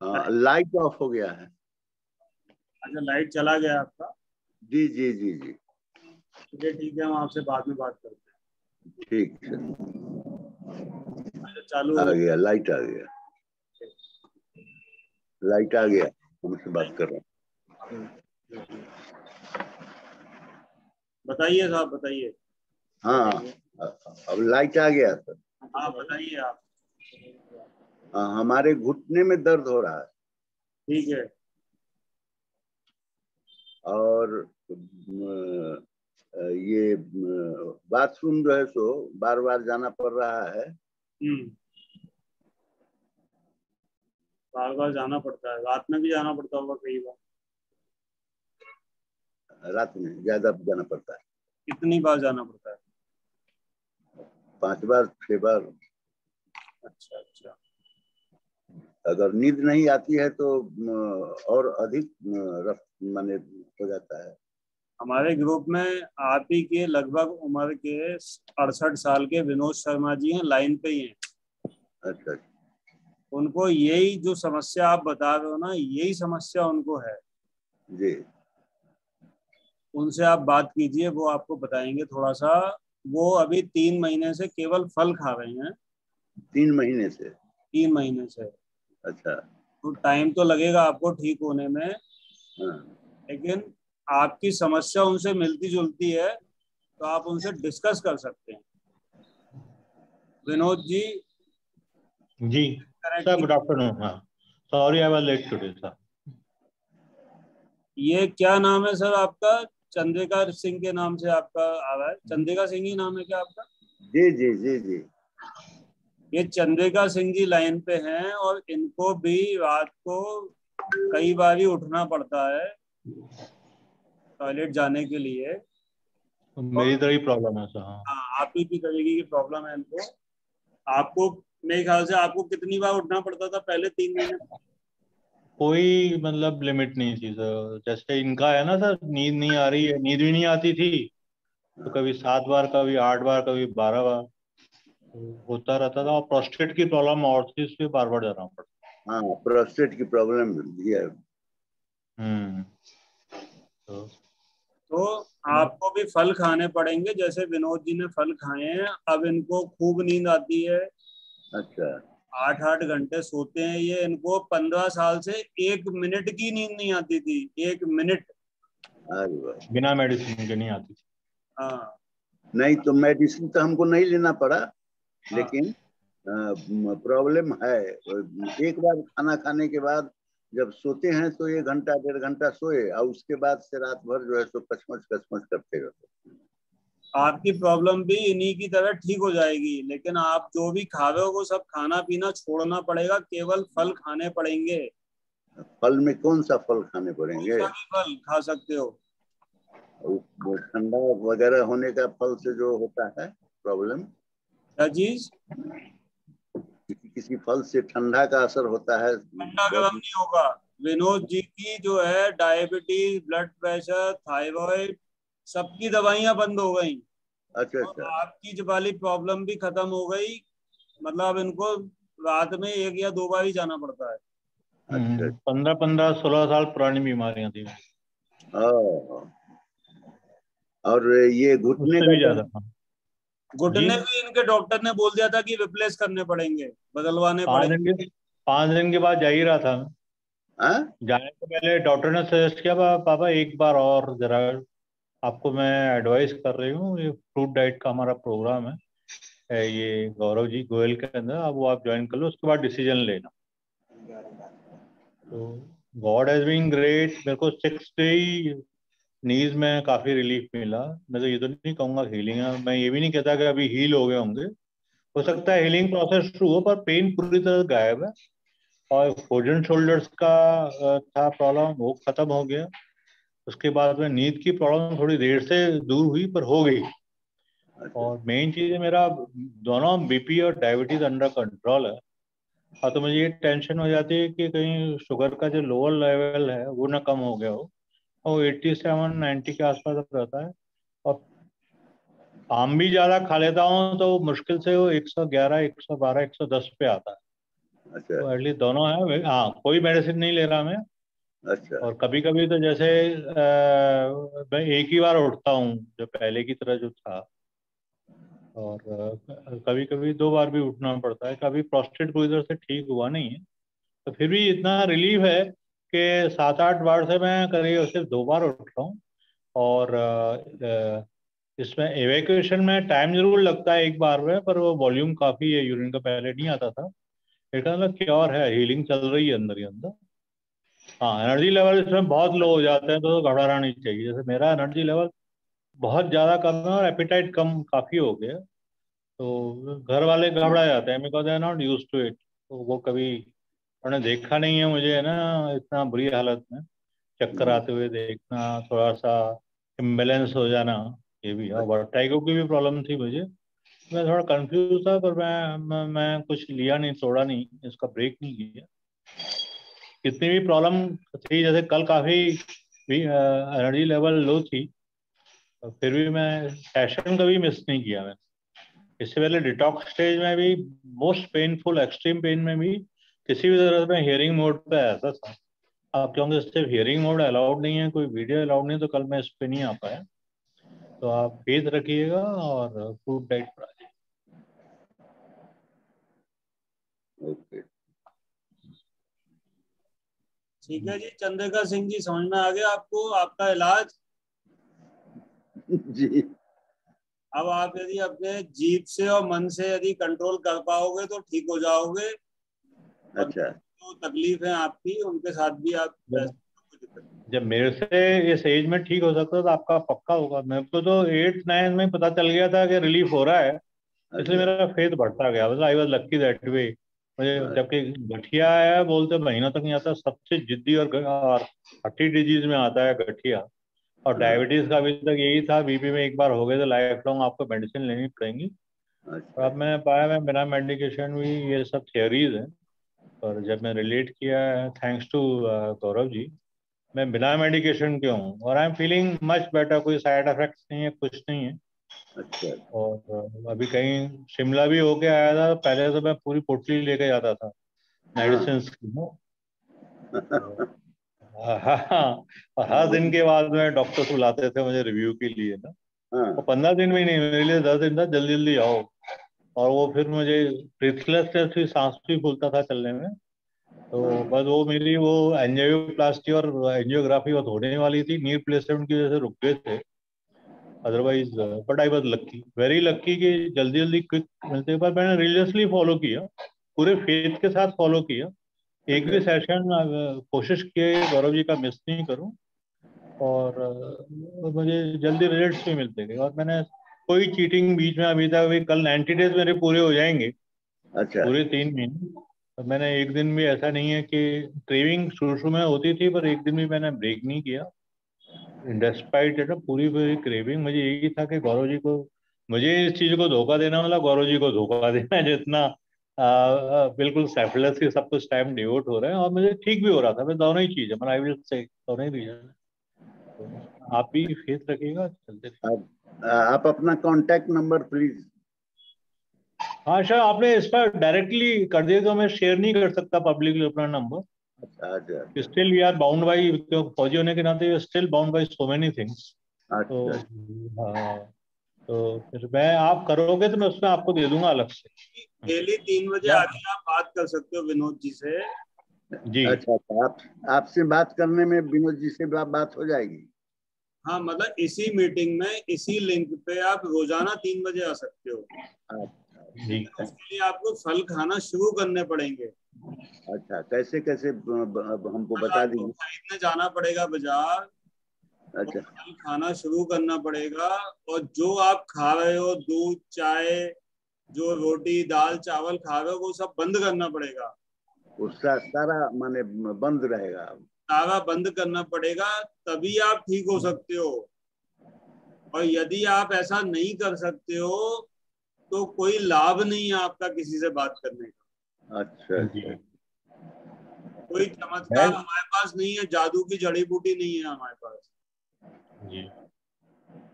हाँ, लाइट ऑफ हो गया है। अच्छा, लाइट चला गया आपका? जी जी जी जी। चलिए ठीक है, हम आपसे बाद में बात करते हैं। ठीक है। अच्छा, चालू आ गया, लाइट आ गया, लाइट आ गया, हमसे बात कर रहे हैं। बताइए साहब, बताइए। हाँ, अब लाइट आ गया सर। हाँ, बताइए आप। हमारे घुटने में दर्द हो रहा है। ठीक है। और ये बाथरूम जो है सो बार बार जाना पड़ रहा है। बार बार जाना पड़ता है, रात में भी जाना पड़ता होगा कई बार। रात में ज्यादा जाना पड़ता है। कितनी बार जाना पड़ता है? 5 बार 6 बार। अच्छा अच्छा। अगर नींद नहीं आती है तो और अधिक माने हो जाता है। हमारे ग्रुप में आप ही के लगभग उम्र के 68 साल के विनोद शर्मा जी हैं, लाइन पे ही हैं। अच्छा। उनको यही जो समस्या आप बता रहे हो ना, यही समस्या उनको है जी। उनसे आप बात कीजिए, वो आपको बताएंगे थोड़ा सा। वो अभी 3 महीने से केवल फल खा रहे हैं। 3 महीने से? 3 महीने से। अच्छा। तो टाइम तो लगेगा आपको ठीक होने में। हाँ। लेकिन आपकी समस्या उनसे मिलती जुलती है, तो आप उनसे डिस्कस कर सकते हैं। विनोद जी। जी सर, गुड आफ्टरनून। हाँ, sorry I was late today sir. ये क्या नाम है सर आपका? चंद्रिका सिंह के नाम से आपका आ रहा है। चंद्रिका सिंह ही नाम है क्या आपका? जी जी जी जी। ये चंद्रिका सिंह जी लाइन पे हैं, और इनको भी रात को कई बार ही उठना पड़ता है टॉयलेट जाने के लिए। मेरी तरह ही प्रॉब्लम है सर। हाँ, आप ही की तरीके की प्रॉब्लम है इनको। आपको मेरे ख्याल से आपको कितनी बार उठना पड़ता था पहले 3 महीने? कोई मतलब लिमिट नहीं थी सर। जैसे इनका है ना सर, नींद नहीं आ रही है, नींद भी नहीं आती थी, तो कभी 7 बार, कभी 8 बार, कभी 12 बार होता रहता था। और प्रोस्टेट की प्रॉब्लम और थी, इसलिए बार बार जाना पड़ता। हाँ, प्रोस्टेट की प्रॉब्लम भी है। तो आपको भी फल खाने पड़ेंगे, जैसे विनोद जी ने फल खाए हैं। अब इनको खूब नींद आती है। अच्छा। 8-8 घंटे सोते हैं ये। इनको 15 साल से 1 मिनट की नींद नहीं आती थी। 1 मिनट बिना मेडिसिन के नहीं आती थी। हाँ। नहीं तो मेडिसिन तो हमको नहीं लेना पड़ा। हाँ। लेकिन प्रॉब्लम है। एक बार खाना खाने के बाद जब सोते हैं तो 1 घंटा 1.5 घंटा सोए, और उसके बाद से रात भर जो है सो कचमच करते रहते। आपकी प्रॉब्लम भी इन्हीं की तरह ठीक हो जाएगी, लेकिन आप जो भी खा रहे हो वो सब खाना पीना छोड़ना पड़ेगा। केवल फल खाने पड़ेंगे। फल में कौन सा फल खाने पड़ेंगे? कौन सा भी फल खा सकते हो। ठंडा वगैरह होने का फल से जो होता है प्रॉब्लम। क्या चीज? किसी फल से ठंडा का असर होता है? ठंडा गर्म नहीं होगा। विनोद जी की जो है डायबिटीज, ब्लड प्रेशर, थायराइड, सबकी दवाइयां बंद हो गई। अच्छा तो आपकी जो वाली प्रॉब्लम भी खत्म हो गई। मतलब इनको रात में 1 या 2 बार ही जाना पड़ता है। 15, 16 साल पुरानी बीमारियां थी। और ये घुटने का ज्यादा। घुटने भी इनके डॉक्टर ने बोल दिया था कि रिप्लेस करने पड़ेंगे, बदलवाने पड़ेंगे। 5 दिन के बाद जा ही रहा था। जाने से पहले डॉक्टर ने सजेस्ट किया, पापा एक बार और जरा आपको मैं एडवाइस कर रही हूँ, ये फ्रूट डाइट का हमारा प्रोग्राम है ये गौरव जी गोयल के अंदर, अब वो आप ज्वाइन कर लो, उसके बाद डिसीजन लेना। तो गॉड हैज बीन ग्रेट। मेरे को 6 डे नीज में काफी रिलीफ मिला। मैं तो ये तो नहीं कहूँगा हीलिंग है, मैं ये भी नहीं कहता कि अभी हील हो गए होंगे। हो सकता है हीलिंग प्रोसेस शुरू हो, पर पेन पूरी तरह गायब है। और हेड एंड शोल्डर्स का था प्रॉब्लम, वो खत्म हो गया। उसके बाद में नींद की प्रॉब्लम थोड़ी देर से दूर हुई, पर हो गई। और मेन चीज है मेरा दोनों बीपी और डायबिटीज अंडर कंट्रोल है। हाँ, तो मुझे ये टेंशन हो जाती है कि कहीं शुगर का जो लोअर लेवल है वो ना कम हो गया हो। और 87-90 के आसपास रहता है। और आम भी ज्यादा खा लेता हूँ तो मुश्किल से वो 111, 112, 110 पे आता है। अच्छा। तो एटलीस्ट दोनों है। हाँ, कोई मेडिसिन नहीं ले रहा मैं। अच्छा। और कभी कभी तो जैसे मैं एक ही बार उठता हूँ, जो पहले की तरह जो था। और कभी कभी 2 बार भी उठना पड़ता है। कभी प्रोस्टेट को इधर से ठीक हुआ नहीं है, तो फिर भी इतना रिलीफ है कि 7-8 बार से मैं करीब सिर्फ 2 बार उठ रहा हूँ। और इसमें एवेक्यूएशन में टाइम जरूर लगता है एक बार में, पर वो वॉल्यूम काफी है, यूरिन का पहले नहीं आता था। इसका मतलब क्योर है, हीलिंग चल रही है अंदर ही अंदर। हाँ, एनर्जी लेवल इसमें बहुत लो हो जाते हैं तो घबराना नहीं चाहिए। जैसे मेरा एनर्जी लेवल बहुत ज्यादा कम है और एपिटाइट कम काफी हो गया। तो घर वाले घबरा जाते हैं because they are not used to it. तो वो कभी उन्होंने देखा नहीं है मुझे, है ना, इतना बुरी हालत में चक्कर आते हुए देखना, थोड़ा सा इम्बेलेंस हो जाना, ये भी। और वर्टाइगो की भी प्रॉब्लम थी मुझे। मैं थोड़ा कंफ्यूज था, पर मैं कुछ लिया नहीं, तोड़ा नहीं, इसका ब्रेक नहीं किया। कितनी भी प्रॉब्लम थी, जैसे कल काफी एनर्जी लेवल लो थी, फिर भी मैं सेशन कभी मिस नहीं किया। मैं इससे पहले डिटॉक्स स्टेज में भी मोस्ट पेनफुल एक्सट्रीम पेन में भी किसी भी तरह से हियरिंग मोड पे ऐसा था। अब क्योंकि सिर्फ हियरिंग मोड अलाउड नहीं है, कोई वीडियो अलाउड नहीं, तो कल मैं इस पे नहीं आ पाया। तो आप फेथ रखिएगा और फूड डाइट पर आ जाइए। ओके, ठीक है जी। चंद्रिका सिंह जी, समझ में आ गया आपको आपका इलाज? जी। अब आप यदि अपने जीभ से और मन से यदि कंट्रोल कर पाओगे तो ठीक हो जाओगे। अच्छा, जो तकलीफ है आपकी, उनके साथ भी आप जब मेरे से इस एज में ठीक हो सकता तो आपका पक्का होगा। मेरे को तो 8-9 में पता चल गया था कि रिलीफ हो रहा है, इसलिए मेरा फेथ बढ़ता गया। बस I was lucky that way. मुझे जबकि गठिया है बोलते महीनों तक नहीं आता, सबसे जिद्दी और हट्टी डिजीज में आता है गठिया। और डायबिटीज का अभी तक यही था, बीपी में एक बार हो गए तो लाइफ लॉन्ग आपको मेडिसिन लेनी पड़ेगी। और अब मैंने पाया मैं बिना मेडिकेशन भी, ये सब थियोरीज हैं, पर जब मैं रिलेट किया, थैंक्स टू गौरव जी, मैं बिना मेडिकेशन के हूँ और I am feeling much better. कोई साइड इफेक्ट नहीं है, कुछ नहीं है। अच्छा। और अभी कहीं शिमला भी होके आया था, पहले तो मैं पूरी पोटली लेके जाता था मेडिसिन की। हाँ, और हर दिन के बाद में डॉक्टर को बुलाते थे मुझे रिव्यू के लिए ना। वो 15 दिन में नहीं, मेरे लिए 10 दिन था, जल्दी जल्दी आओ। और वो फिर मुझे ब्रीथलेसनेस भी, सांस भी फूलता था चलने में। तो बस वो मेरी वो एंजियोप्लास्टी और एंजियोग्राफी बहुत होने वाली थी, नी रिप्लेसमेंट की वजह से रुक गए थे। Otherwise but I was lucky, very lucky कि जल्दी जल्दी क्विक मिलते। पर मैंने रिलीजियसली फॉलो किया, पूरे फेथ के साथ फॉलो किया। एक भी सेशन कोशिश किए गौरव जी का मिस नहीं करूं, और मुझे जल्दी रिजल्ट्स भी मिलते गए। और मैंने कोई चीटिंग बीच में अभी तक, अभी कल 90 डेज मेरे पूरे हो जाएंगे। अच्छा। पूरे 3 महीने। तो मैंने एक दिन भी ऐसा नहीं है कि क्रेविंग शुरू में होती थी, पर एक दिन भी मैंने ब्रेक नहीं किया डिस्पाइट इट। पूरी पूरी क्रेविंग मुझे यही था कि गौरव जी को, मुझे इस चीज को धोखा देना मतलब गौरव जी को धोखा देना है। जितना बिल्कुल सेल्फलेसली सब कुछ टाइम डिवोट हो रहा है, और मुझे ठीक भी हो रहा था। मैं दोनों ही चीज है, आई विल से दोनों ही रीजन है। तो आप भी फेथ रखिएगा, चलते आप अपना कांटेक्ट नंबर प्लीज। हाँ सर, आपने इस पर डायरेक्टली कर दिया तो मैं शेयर नहीं कर सकता पब्लिकली अपना नंबर। अच्छा। Still we are bound by, फौजी होने के नाते still bound by so many things. तो हाँ, तो फिर मैं, आप करोगे तो मैं उसमें आपको दे दूंगा अलग से। डेली 3 बजे आके आप बात कर सकते हो विनोद जी से। जी। अच्छा, आपसे बात करने में विनोद जी से बात हो जाएगी? हाँ, मतलब इसी मीटिंग में इसी लिंक पे आप रोजाना 3 बजे आ सकते हो। उसके लिए आपको फल खाना शुरू करने पड़ेंगे। अच्छा, कैसे कैसे हमको बता दीजिए। खरीदने जाना पड़ेगा बाजार। अच्छा। फल खाना शुरू करना पड़ेगा, और जो आप खा रहे हो, दूध, चाय, जो रोटी, दाल, चावल खा रहे हो, वो सब बंद करना पड़ेगा। उसका सारा माने बंद रहेगा? सारा बंद करना पड़ेगा, तभी आप ठीक हो सकते हो। और यदि आप ऐसा नहीं कर सकते हो तो कोई लाभ नहीं है आपका किसी से बात करने का। अच्छा। कोई चमत्कार हमारे पास नहीं है, जादू की जड़ी बूटी नहीं है हमारे पास। जी।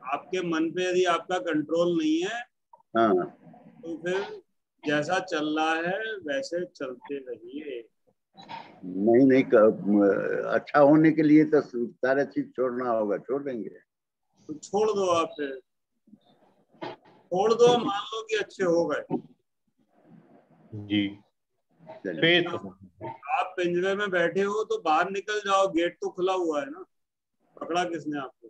आपके मन पे यदि आपका कंट्रोल नहीं है, तो फिर जैसा चल रहा है वैसे चलते रहिए। नहीं, अच्छा होने के लिए तो सारे चीज छोड़ना होगा। छोड़ देंगे तो छोड़ दो, आप फिर छोड़ दो, मान लो कि अच्छे हो गए जी। आप पिंजरे में बैठे हो तो बाहर निकल जाओ, गेट तो खुला हुआ है ना, पकड़ा किसने आपको?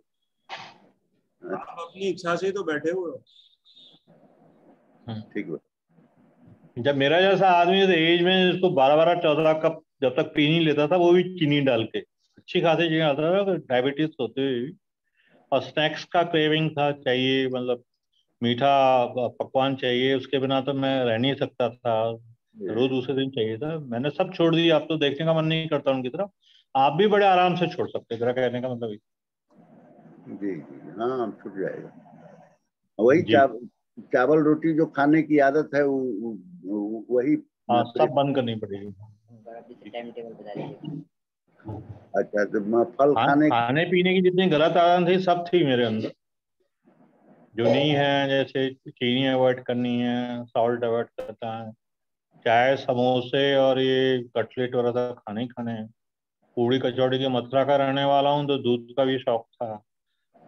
आप अपनी इच्छा से तो बैठे हुए हो। ठीक है। जब मेरा जैसा आदमी एज में इसको 12-14 कप जब तक पी नहीं लेता था, वो भी चीनी डाल के, अच्छी खासी चीनी आता था डायबिटीज होते हुए भी, और स्नैक्स का क्रेविंग था, चाहिए मतलब मीठा पकवान चाहिए, उसके बिना तो मैं रह नहीं सकता था, रोज दूसरे दिन चाहिए था। मैंने सब छोड़ दिया, अब तो देखने का मन नहीं करता उनकी तरफ। आप भी बड़े आराम से छोड़ सकते हैं, मेरा कहने का मतलब जी जी हाँ छूट जाएगा। वही चावल रोटी जो खाने की आदत है वही हाँ सब बंद करनी पड़ेगी। अच्छा तो फल खाने पीने की जितनी गलत आदत थी सब थी मेरे अंदर, जो नहीं है, जैसे चीनी अवॉइड करनी है, सॉल्ट अवॉइड करता है, चाय समोसे और ये कटलेट वगैरह तो खाने ही खाने हैं। पूड़ी कचौड़ी की मथुरा का रहने वाला हूँ, तो दूध का भी शौक था,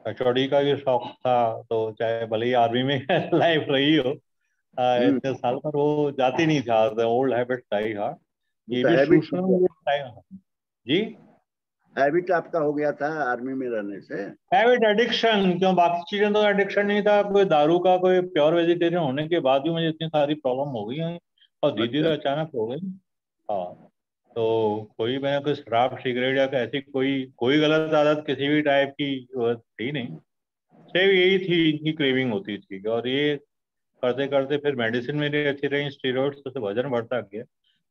कचौड़ी का भी शौक था, तो चाहे भले ही आर्मी में लाइफ रही हो इतने साल, पर वो जाती नहीं था, ओल्ड हैबिट था हार्ट। ये भी सूक्ष्म जी हैबिट आपका हो गया था आर्मी में रहने से। हैबिट एडिक्शन क्यों, बाकी चीजें तो एडिक्शन नहीं था, कोई दारू का, कोई प्योर वेजिटेरियन होने के बाद भी मुझे इतनी सारी प्रॉब्लम हो गई हैं और धीरे धीरे अचानक हो गई। हाँ तो कोई मैंने कोई शराब सिगरेट या ऐसी कोई गलत आदत किसी भी टाइप की थी नहीं, सिर्फ यही थी, इनकी क्रेविंग होती थी। और ये करते करते फिर मेडिसिन मेरी अच्छी रही, स्टीरॉइड्स से वजन बढ़ता गया,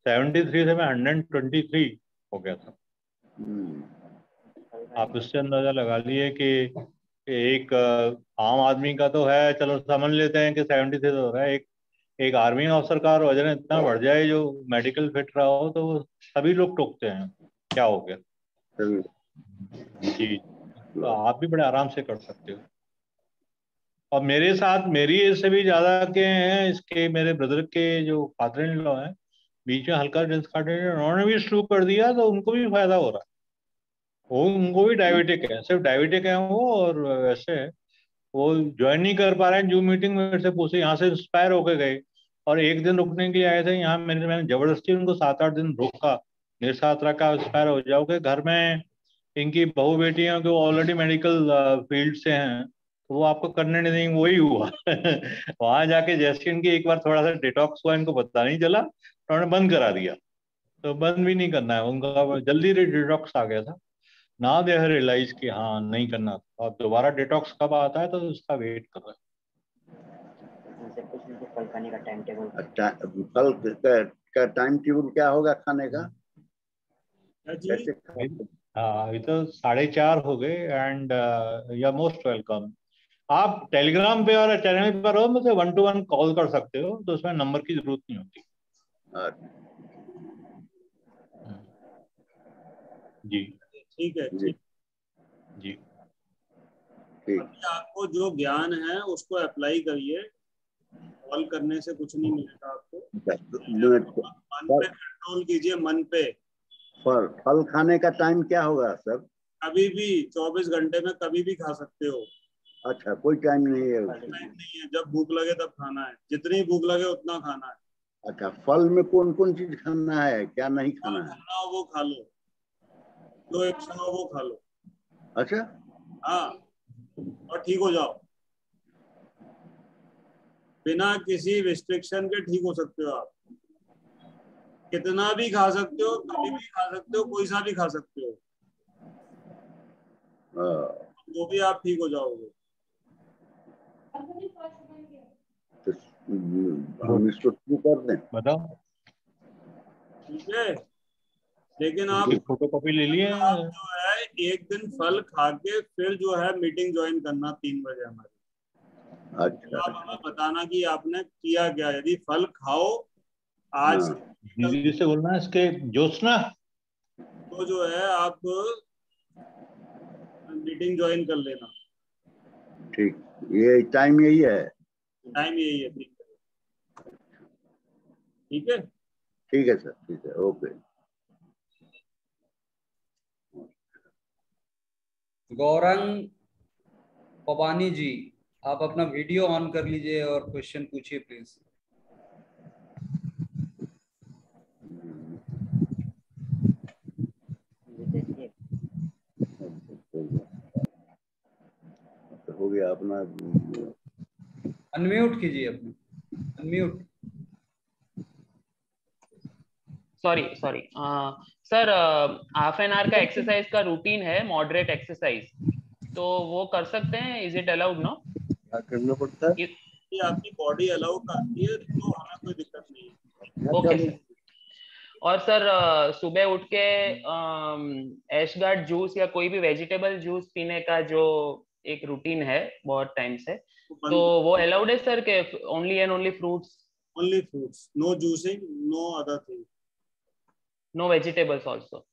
73 से मैं 123 हो गया था। आप इससे अंदाजा लगा लिए कि एक आम आदमी का तो है, चलो समझ लेते हैं कि 73 हो रहा है, एक आर्मी ऑफिसर का वजन इतना बढ़ जाए जो मेडिकल फिट रहा हो, तो वो सभी लोग टोकते हैं क्या हो गया। जी तो आप भी बड़े आराम से कर सकते हो। और मेरे साथ मेरी एज से भी ज्यादा के हैं, इसके मेरे ब्रदर के जो फादर इन लॉ हैं, बीच में हल्का डिस्कंटिन्यू, उन्होंने भी शुरू कर दिया, तो उनको भी फायदा हो रहा है। वो उनको भी डायबिटिक है, सिर्फ डायबिटिक है वो, और वैसे वो ज्वाइन नहीं कर पा रहे हैं। जूम मीटिंग में मेरे से पूछे, यहाँ से इंस्पायर होकर गए और एक दिन रुकने के लिए आए थे यहाँ, मैंने जबरदस्ती उनको 7-8 दिन रोका, मेरे साथ रखा, इंस्पायर हो जाओगे। घर में इनकी बहू बेटियां जो ऑलरेडी मेडिकल फील्ड से हैं, तो वो आपको करने नहीं देंगे, वही हुआ। वहां जाके जैसे इनकी एक बार थोड़ा सा डिटॉक्स हुआ, इनको पता नहीं चला, तो उन्होंने बंद करा दिया। तो बंद भी नहीं करना है उनका, जल्दी डिटॉक्स आ गया था ना, दे रियलाइज कि हाँ नहीं करना था। अब दोबारा डिटॉक्स कब आता है तो उसका वेट कर रहा है। फल खाने का टाइम टेबल, फल का टाइम टेबल क्या होगा खाने का? हाँ अभी तो 4:30 हो गए। And you are most welcome. आप टेलीग्राम पे और चैनल पर हो, मुझे 1-to-1 कॉल कर सकते हो, तो उसमें नंबर की जरूरत नहीं होती। जी ठीक है जी अभी आपको जो ज्ञान है उसको अप्लाई करिए, कॉल करने से कुछ नहीं मिलेगा आपको। मन पे कंट्रोल कीजिए, मन पे। फल खाने का टाइम क्या होगा सर? कभी भी 24 घंटे में कभी भी खा सकते हो। अच्छा कोई टाइम नहीं है? टाइम नहीं है, जब भूख लगे तब खाना है, जितनी भूख लगे उतना खाना है। अच्छा फल में कौन कौन चीज खाना है, क्या नहीं खाना है? खाना हो वो खा लो, जो इच्छा हो वो खा लो। अच्छा हाँ और ठीक हो जाओ, बिना किसी रिस्ट्रिक्शन के ठीक हो सकते हो आप। कितना भी खा सकते हो, कभी भी खा सकते हो, कोई सा भी खा सकते हो, वो भी आप ठीक हो जाओगे। तो हम इसको शुरू कर दें? बताओ। ठीक है लेकिन आप फोटो कॉपी ले लिए? आप जो है एक दिन फल खा के फिर जो है मीटिंग ज्वाइन करना 3 बजे हमारी। अच्छा तो आप हमें बताना कि आपने किया क्या। यदि फल खाओ आज हिंदी से बोलना है इसके जोशना, तो जो है आप मीटिंग ज्वाइन कर लेना। ठीक, ये टाइम यही है? टाइम यही है। ठीक है ठीक है सर, ठीक है, ओके। गौरंग पवानी जी, आप अपना वीडियो ऑन कर लीजिए और क्वेश्चन पूछिए प्लीज। हो गया अपना, अनम्यूट कीजिए अपने, unmute. Sorry sir, half an hour का एक्सरसाइज का रूटीन है, मॉडरेट एक्सरसाइज, तो वो कर सकते हैं? Is it allowed? नो, क्या करना पड़ता है? ये आपकी बॉडी अलाउ करती है तो हमें कोई दिक्कत नहीं है। Okay sir. और सर सुबह उठ के एशगार्ड जूस या कोई भी वेजिटेबल जूस पीने का जो एक रूटीन है बहुत टाइम से, तो वो अलाउड है सर के only and only fruits? Only fruits, no juicing, no other thing, no vegetables also?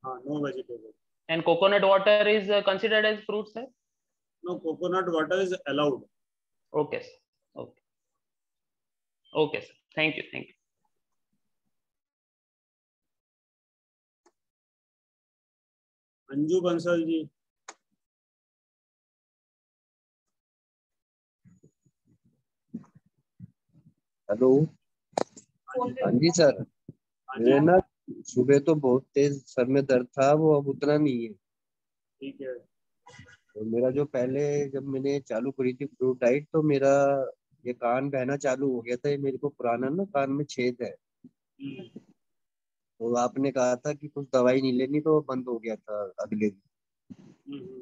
हाँ, no vegetable. And coconut water is considered as fruit sir? No, coconut water is allowed. Okay sir, okay okay sir, thank you, thank you. Anju Bansal ji. Hello, हाँ जी sir. मेरे ना सुबह तो बहुत तेज sir में दर्द था, वो अब उतना नहीं है। ठीक है। तो मेरा जो पहले जब मैंने चालू करी थी फ्रूट डाइट, तो मेरा ये कान बहना चालू हो गया था। ये मेरे को पुराना ना कान में छेद है, तो आपने कहा था कि कुछ दवाई नहीं लेनी, तो बंद हो गया था अगले दिन।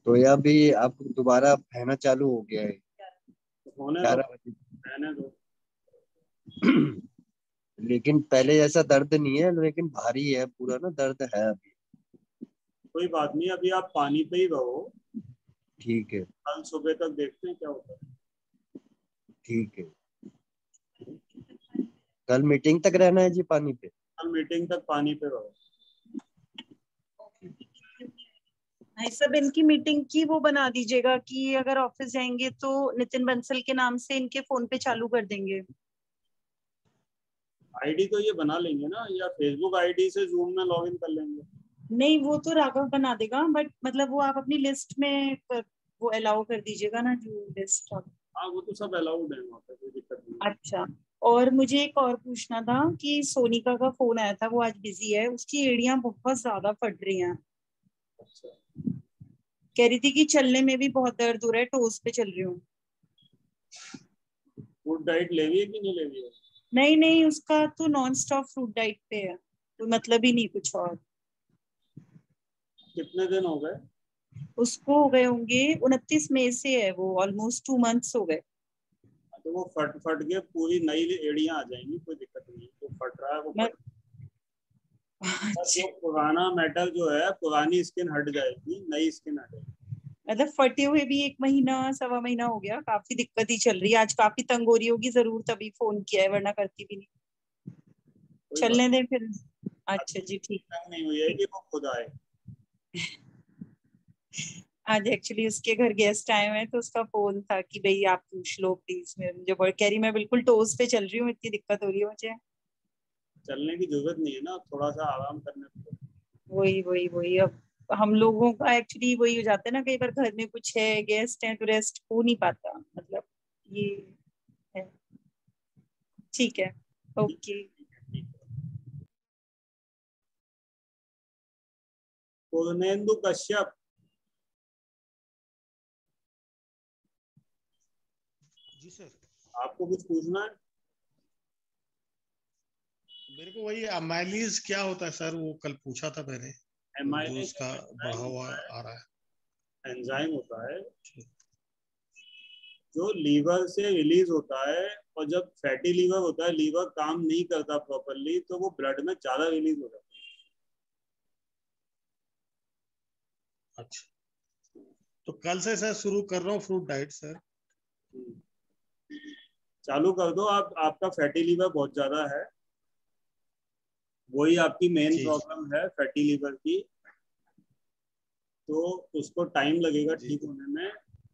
तो यह भी अब दोबारा बहना चालू हो गया है होने 11 बजे। रहने दो। लेकिन पहले जैसा दर्द नहीं है, लेकिन भारी है पूरा ना, दर्द है अभी। कोई बात नहीं, अभी आप पानी पे ही रहो। ठीक है, कल सुबह तक देखते हैं क्या होता है। ठीक है। कल मीटिंग तक रहना है जी पानी पे? कल मीटिंग तक पानी पे रहो। भाई सब इनकी मीटिंग की वो बना दीजिएगा कि अगर ऑफिस जाएंगे तो नितिन बंसल के नाम से इनके फोन पे चालू कर देंगे। आईडी तो ये बना लेंगे ना, या फेसबुक आईडी से जूम में लॉगिन कर लेंगे? नहीं, वो तो राघव बना देगा, बट मतलब वो आप अपनी लिस्ट में वो अलाउ कर दीजिएगा ना, जो लिस्ट। हाँ, वो तो सब अलाउड है वहाँ पे, कोई दिक्कत नहीं। अच्छा, और मुझे एक और पूछना था कि सोनिका का फोन आया था, वो आज बिजी है, उसकी एड़ियां बहुत ज्यादा फट रही हैं। अच्छा। कह रही थी कि चलने में भी बहुत दर्द हो रहा है, टोस पे चल रही हूँ। फूड डाइट ले रही है कि नहीं ले रही है? नहीं नहीं, उसका तो नॉन स्टॉप फ्रूट डाइट पे है, तो मतलब ही नहीं कुछ और। कितने दिन हो गए उसको? हो गए होंगे 29 मई से है वो, ऑलमोस्ट 2 मंथ्स हो गए। तो वो फट के पूरी नई एड़ियां आ जाएंगी, कोई दिक्कत नहीं। वो फट रहा है, वो फट। जो पुराना मेटल जो है, पुरानी स्किन हट जाएगी, नई स्किन हटेगी। मतलब फटे हुए भी 1 महीना 1.25 महीना हो गया, काफी दिक्कत ही चल रही है। आज काफी तंग हो रही होगी जरूर, तभी फोन किया है, वरना करती भी नहीं। चलने दें फिर। अच्छा जी, ठीक। नहीं हुई है कि वो खुद आए। आज एक्चुअली उसके घर गेस्ट आए हुए हैं, तो उसका फोन था कि भाई आप पूछ लो प्लीज। मुझे कह रही मैं बिल्कुल टोस पे चल रही हूँ, इतनी दिक्कत हो रही है मुझे। चलने की जरूरत नहीं है ना, थोड़ा सा आराम करने को। वही अब हम लोगों का एक्चुअली वही हो जाता है ना, कई बार घर में कुछ है, गेस्ट हैं, तो रेस्ट हो नहीं पाता, मतलब ये है। ठीक है, ओके। पूर्णेंदु कश्यप। जी सर। आपको कुछ पूछना है? मेरे को वही अमाइलीज क्या होता है सर, वो कल पूछा था मैंने। जो उसका बढ़ा हुआ आ रहा है। एंजाइम होता है जो लीवर से रिलीज होता है, और जब फैटी लीवर होता है, लीवर काम नहीं करता प्रॉपरली, तो वो ब्लड में ज्यादा रिलीज हो जाता है। अच्छा, तो कल से सर शुरू कर रहा हूँ फ्रूट डाइट सर। चालू कर दो। आपका फैटी लीवर बहुत ज्यादा है, वही आपकी मेन प्रॉब्लम है, फैटी लीवर की। तो उसको टाइम लगेगा ठीक होने में।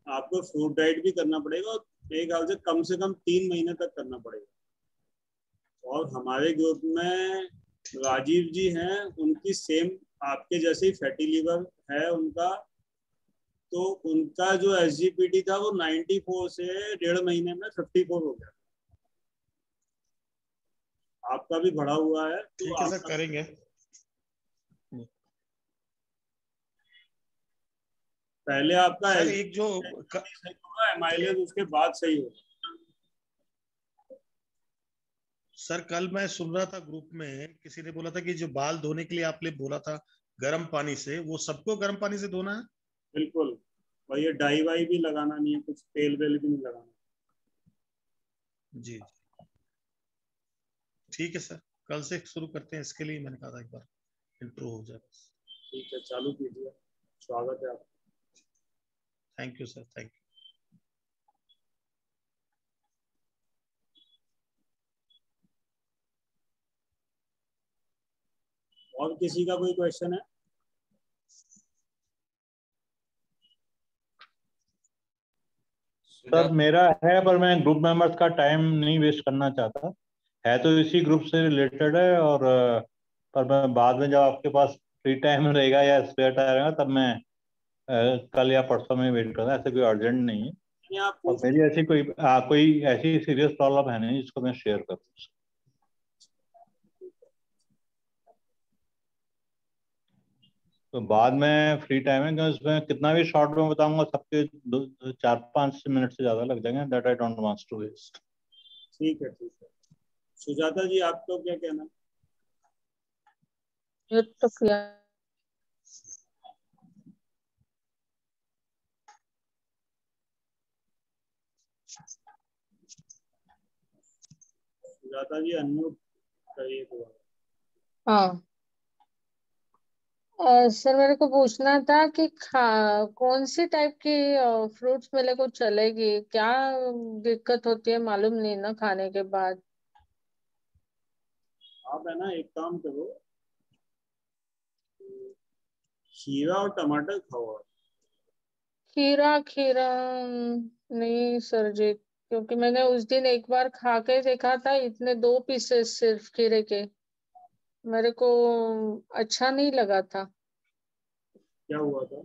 आपको फ्रूट डाइट भी करना पड़ेगा, और मेरे ख्याल से कम 3 महीने तक करना पड़ेगा। और हमारे ग्रुप में राजीव जी हैं, उनकी सेम आपके जैसे ही फैटी लीवर है उनका। तो उनका जो SGPT था वो 94 से 1.5 महीने में 54 हो गया। आपका भी बढ़ा हुआ है। ठीक है सर, करेंगे। पहले आपका सर एक जो माइलेज उसके बाद सही होगा। सर कल मैं सुन रहा था ग्रुप में, किसी ने बोला था कि जो बाल धोने के लिए आपने बोला था गर्म पानी से, वो सबको गर्म पानी से धोना है? बिल्कुल। और ये डाई वाई भी लगाना नहीं है, कुछ तेल वेल भी नहीं लगाना। जी ठीक है सर, कल से शुरू करते हैं, इसके लिए मैंने कहा था एक बार इंट्रो हो जाए। ठीक है, चालू कीजिए, स्वागत है आपका। Thank you sir, thank you. और किसी का कोई क्वेश्चन है? सर मेरा है, पर मैं ग्रुप मेंबर्स का टाइम नहीं वेस्ट करना चाहता। है तो इसी ग्रुप से रिलेटेड है, और पर मैं बाद में जब आपके पास फ्री टाइम रहेगा या स्पेयर टाइम रहेगा तब मैं कल या परसों में वेट करता, ऐसे कोई अर्जेंट नहीं है। और मेरी ऐसी कोई ऐसी सीरियस प्रॉब्लम है नहीं जिसको मैं शेयर करूँ। तो बाद में फ्री टाइम है, क्योंकि उसमें कितना भी शॉर्ट में बताऊंगा सबके 4-5 मिनट से ज्यादा लग जाएंगे। That I don't want to waste. ठीक है, ठीक है। सुजाता जी, आपको क्या कहना? तो किया सुजाता जी अनम्यूट करिए दोबारा। हाँ सर, मेरे को पूछना था कि कौन सी टाइप की फ्रूट्स मेरे को चलेगी, क्या दिक्कत होती है मालूम नहीं ना खाने के बाद। आप है ना एक काम करो, खीरा और टमाटर खाओ। खीरा खीरा नहीं सर जी, क्योंकि मैंने उस दिन एक बार खा के देखा था, इतने 2 पीसेस सिर्फ खीरे के, मेरे को अच्छा नहीं लगा था। क्या हुआ था?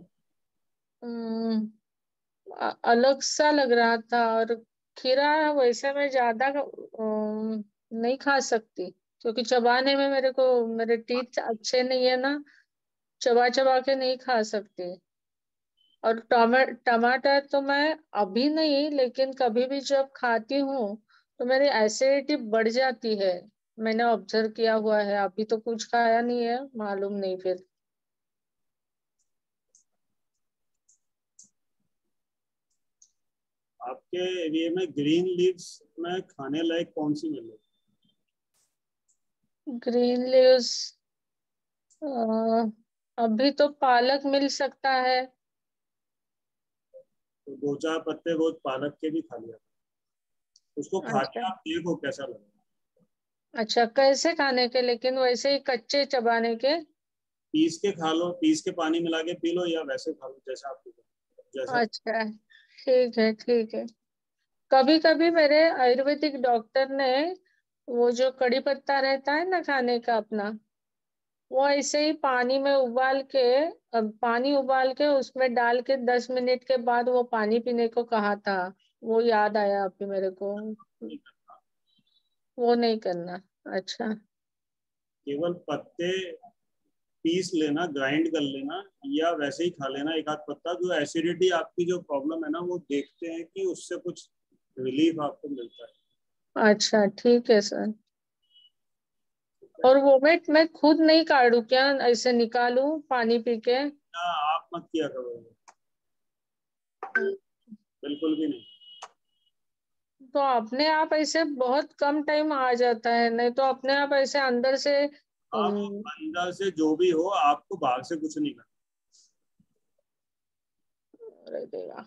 अलग सा लग रहा था। और खीरा वैसे मैं ज्यादा नहीं खा सकती, क्योंकि चबाने में मेरे टीथ अच्छे नहीं है ना, चबा चबा के नहीं खा सकती। और टमाटर तो मैं अभी नहीं, लेकिन कभी भी जब खाती हूँ तो मेरी एसिडिटी बढ़ जाती है, मैंने ऑब्जर्व किया हुआ है। अभी तो कुछ खाया नहीं है, मालूम नहीं फिर। आपके एरिया में ग्रीन लीव्स में खाने लायक कौन सी मिले? ग्रीन लीव्स अभी तो पालक मिल सकता है। तो 2-4 पत्ते रोज पालक के भी खा लिया, उसको खा अच्छा के आप देखो कैसा लगे। अच्छा, कैसे खाने के, लेकिन वैसे ही कच्चे चबाने के? पीस के खा लो, पीस के पानी मिला के पी लो, या वैसे खा लो जैसा आपको जैसा। अच्छा ठीक है, ठीक है। कभी कभी मेरे आयुर्वेदिक डॉक्टर ने वो जो कड़ी पत्ता रहता है ना खाने का अपना, वो ऐसे ही पानी में उबाल के, पानी उबाल के उसमें डाल के 10 मिनट के बाद वो पानी पीने को कहा था। वो याद आया अभी मेरे को। वो नहीं करना। अच्छा केवल पत्ते पीस लेना, ग्राइंड कर लेना, या वैसे ही खा लेना एक आध पत्ता। जो एसिडिटी आपकी जो प्रॉब्लम है ना, वो देखते हैं कि उससे कुछ रिलीफ आपको मिलता है। अच्छा ठीक है सर। और वोमिट मैं खुद नहीं काटू क्या, ऐसे निकालू पानी पी के? ना, आप मत किया करो, बिल्कुल भी नहीं। तो अपने आप ऐसे बहुत कम टाइम आ जाता है, नहीं तो अपने आप ऐसे अंदर से आप अंदर से जो भी हो, आपको बाहर से कुछ नहीं करना। अरे देवा,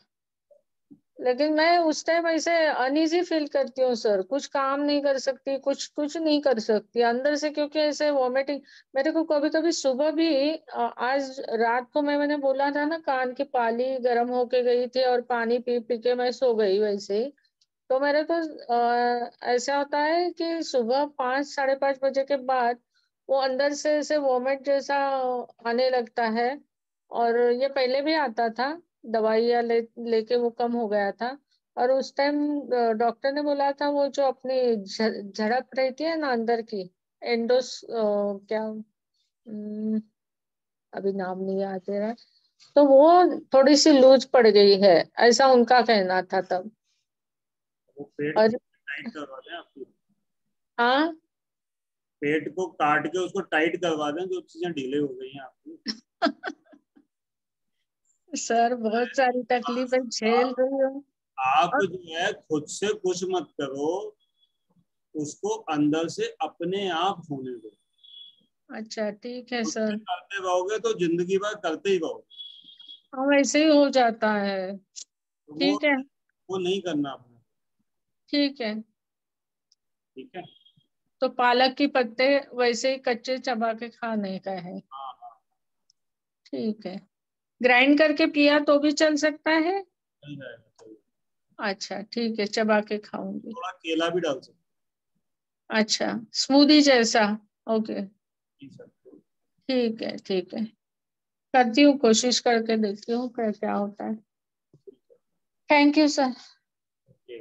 लेकिन मैं उस टाइम ऐसे अनईजी फील करती हूँ सर, कुछ काम नहीं कर सकती, कुछ कुछ नहीं कर सकती अंदर से, क्योंकि ऐसे वॉमिटिंग मेरे को कभी कभी सुबह भी। आज रात को मैंने बोला था ना, कान की पाली गर्म होके गई थी और पानी पी पी के मैं सो गई वैसे ही। तो मेरे को ऐसा होता है कि सुबह 5-5:30 बजे के बाद वो अंदर से ऐसे वॉमिट जैसा आने लगता है। और ये पहले भी आता था, दवाइयाँ लेके वो कम हो गया था। और उस टाइम डॉक्टर ने बोला था वो जो अपनी झड़प रहती है ना अंदर की, एंडोस क्या, अभी नाम नहीं याद दे रहा है, तो वो थोड़ी सी लूज पड़ गई है, ऐसा उनका कहना था तब। वो पेट और टाइट करवा दें आपकी, हाँ पेट को काट के उसको टाइट करवा दें, जो चीजें ढीले हो गई हैं आपकी। सर बहुत सारी तकलीफें झेल रही हूँ। आप जो है खुद से कुछ मत करो, उसको अंदर से अपने आप होने दो। अच्छा ठीक है खुद सर। से करते रहोगे तो जिंदगी भर करते ही रहोगे। हाँ वैसे ही हो जाता है। तो ठीक है वो नहीं करना आपने। ठीक है। ठीक है। तो पालक के पत्ते वैसे ही कच्चे चबा के खाने का है। हाँ हाँ ठीक है। ग्राइंड करके पिया तो भी चल सकता है? चल जाएगा, चल जाएगा। अच्छा ठीक है, चबा के खाऊंगी। थोड़ा केला भी डाल सकते अच्छा स्मूदी जैसा। ओके हैं। ठीक है करती हूँ, कोशिश करके देखती हूँ क्या क्या होता है। Thank you sir. Okay.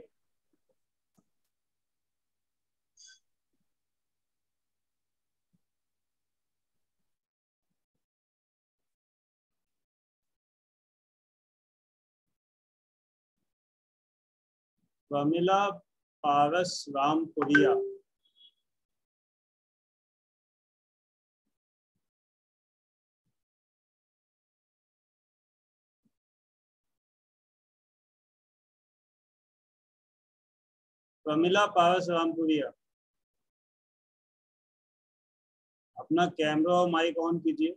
Pramila Paras Rampuria. Pramila Paras Rampuria, अपना कैमरा और माइक ऑन कीजिए।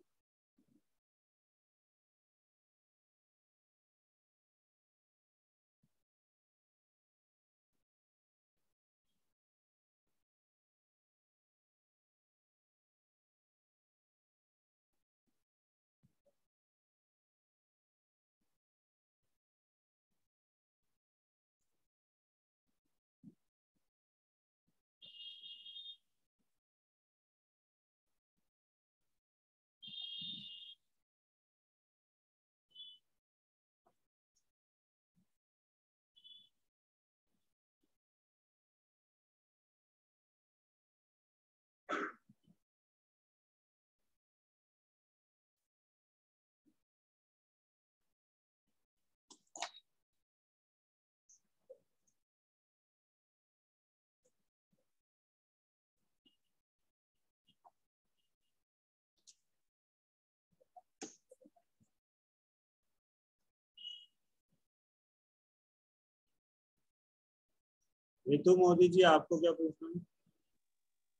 रितु मोदी जी, आपको क्या पूछना है?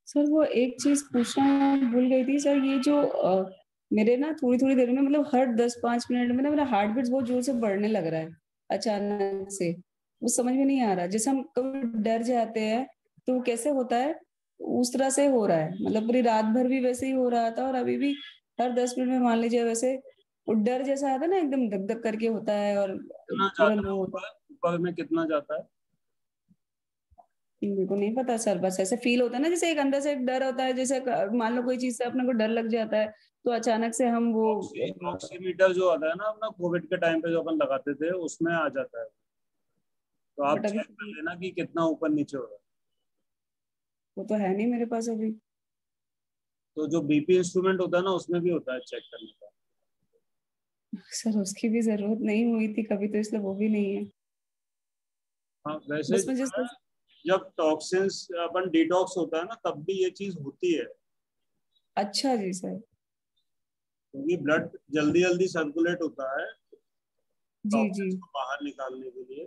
सर वो एक चीज पूछना भूल गई थी सर, ये जो मेरे ना थोड़ी थोड़ी देर में मतलब हर 10-5 मिनट में ना मेरा हार्ट बीट बहुत जोर से बढ़ने लग रहा है अचानक से। वो समझ में नहीं आ रहा, जैसे हम कभी डर जाते हैं तो कैसे होता है उस तरह से हो रहा है। मतलब पूरी रात भर भी वैसे ही हो रहा था और अभी भी हर 10 मिनट में मान लीजिए वैसे वो डर जैसा आता है ना, एकदम धक धक करके होता है और कितना पूरा जाता लो है होता है। ऊपर में कितना जाता है? मेरे को नहीं पता सर, बस ऐसे फील होता है ना जैसे एक अंदर से एक डर होता है, जैसे मान लो कोई चीज से अपने को डर लग जाता है तो अचानक से हम वो ऑक्सीमीटर जो आता है ना अपना कोविड के टाइम पे जो अपन लगाते थे उसमें आ जाता है। तो आप बट अभी चेक कर लेना कि कितना ऊपर नीचे हो रहा है। वो तो है नहीं मेरे पास अभी। तो जो बीपी इंस्ट्रूमेंट होता है ना उसमें भी होता है चेक करने का। सर उसकी भी जरूरत नहीं हुई थी कभी तो, इसलिए वो भी नहीं है। हाँ वैसे बस मैं जिस जब टॉक्सिन्स अपन डिटॉक्स होता है ना तब भी ये चीज होती है। अच्छा जी सर। क्योंकि ब्लड जल्दी जल्दी सर्कुलेट होता है जी जी टॉक्सिन्स को बाहर निकालने के लिए।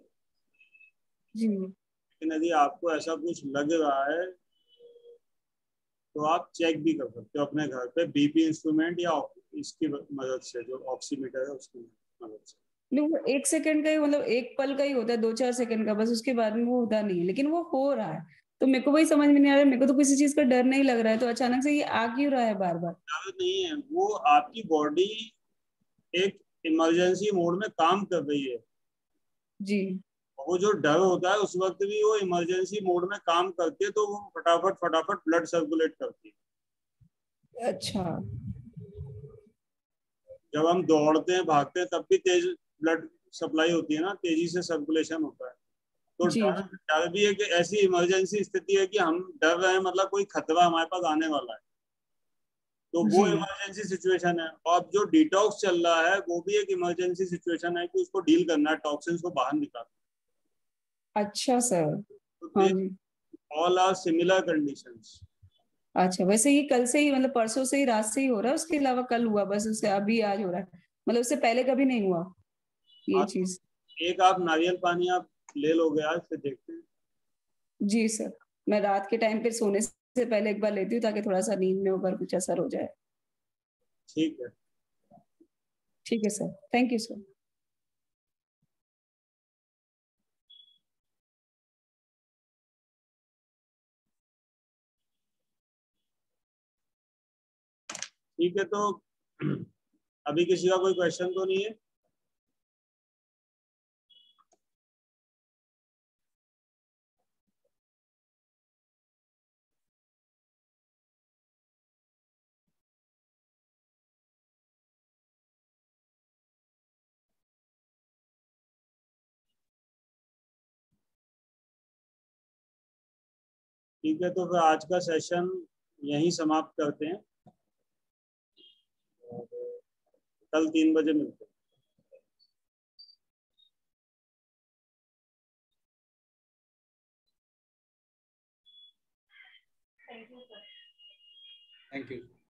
जी। लेकिन यदि आपको ऐसा कुछ लग रहा है तो आप चेक भी कर सकते हो अपने घर पे बीपी इंस्ट्रूमेंट या इसकी मदद से, जो ऑक्सीमीटर है उसकी मदद से। नहीं वो 1 सेकंड का ही, मतलब एक पल का ही होता है, 2-4 सेकंड का बस, उसके बाद में वो होता नहीं है, लेकिन वो हो रहा है। तो मेरे को वही समझ में नहीं आ रहा है, मेरे को तो किसी चीज का डर नहीं लग रहा है, तो अचानक से ये आ क्यों रहा है बार बार? जरूरत नहीं है, वो आपकी बॉडी एक इमरजेंसी मोड में काम कर रही है। जी। वो जो डर होता है उस वक्त भी वो इमरजेंसी मोड में काम करती है, तो वो फटाफट फटाफट ब्लड सर्कुलेट करती है। अच्छा। जब हम दौड़ते हैं भागते हैं तब भी तेज ब्लड सप्लाई होती है ना, तेजी से सर्कुलेशन होता है। तो जी डर डर भी एक ऐसी इमरजेंसी स्थिति है कि हम डर रहे हैं, मतलब कोई खतरा हमारे पास आने वाला है, तो वो जी। इमरजेंसी सिचुएशन है। और जो डिटॉक्स चल रहा है वो भी एक इमरजेंसी सिचुएशन है कि उसको डील करना है, टॉक्सिन्स को बाहर निकालना। अच्छा सर। तो हाँ जी। All are similar conditions. अच्छा वैसे ये कल से ही, मतलब परसों से ही, रात से ही हो रहा है, उसके अलावा कल हुआ बस, उससे अभी आज हो रहा है? मतलब उससे पहले कभी नहीं हुआ ये चीज। एक आप नारियल पानी आप ले लोगे आज, फिर देखते हैं। जी सर, मैं रात के टाइम पे सोने से पहले एक बार लेती हूँ ताकि थोड़ा सा नींद में ऊपर कुछ असर हो जाए। ठीक है, ठीक है सर, थैंक यू सर। ठीक है, तो अभी किसी का कोई क्वेश्चन तो नहीं है? ठीक है, तो फिर आज का सेशन यहीं समाप्त करते हैं। कल 3 बजे मिलते हैं। Thank you.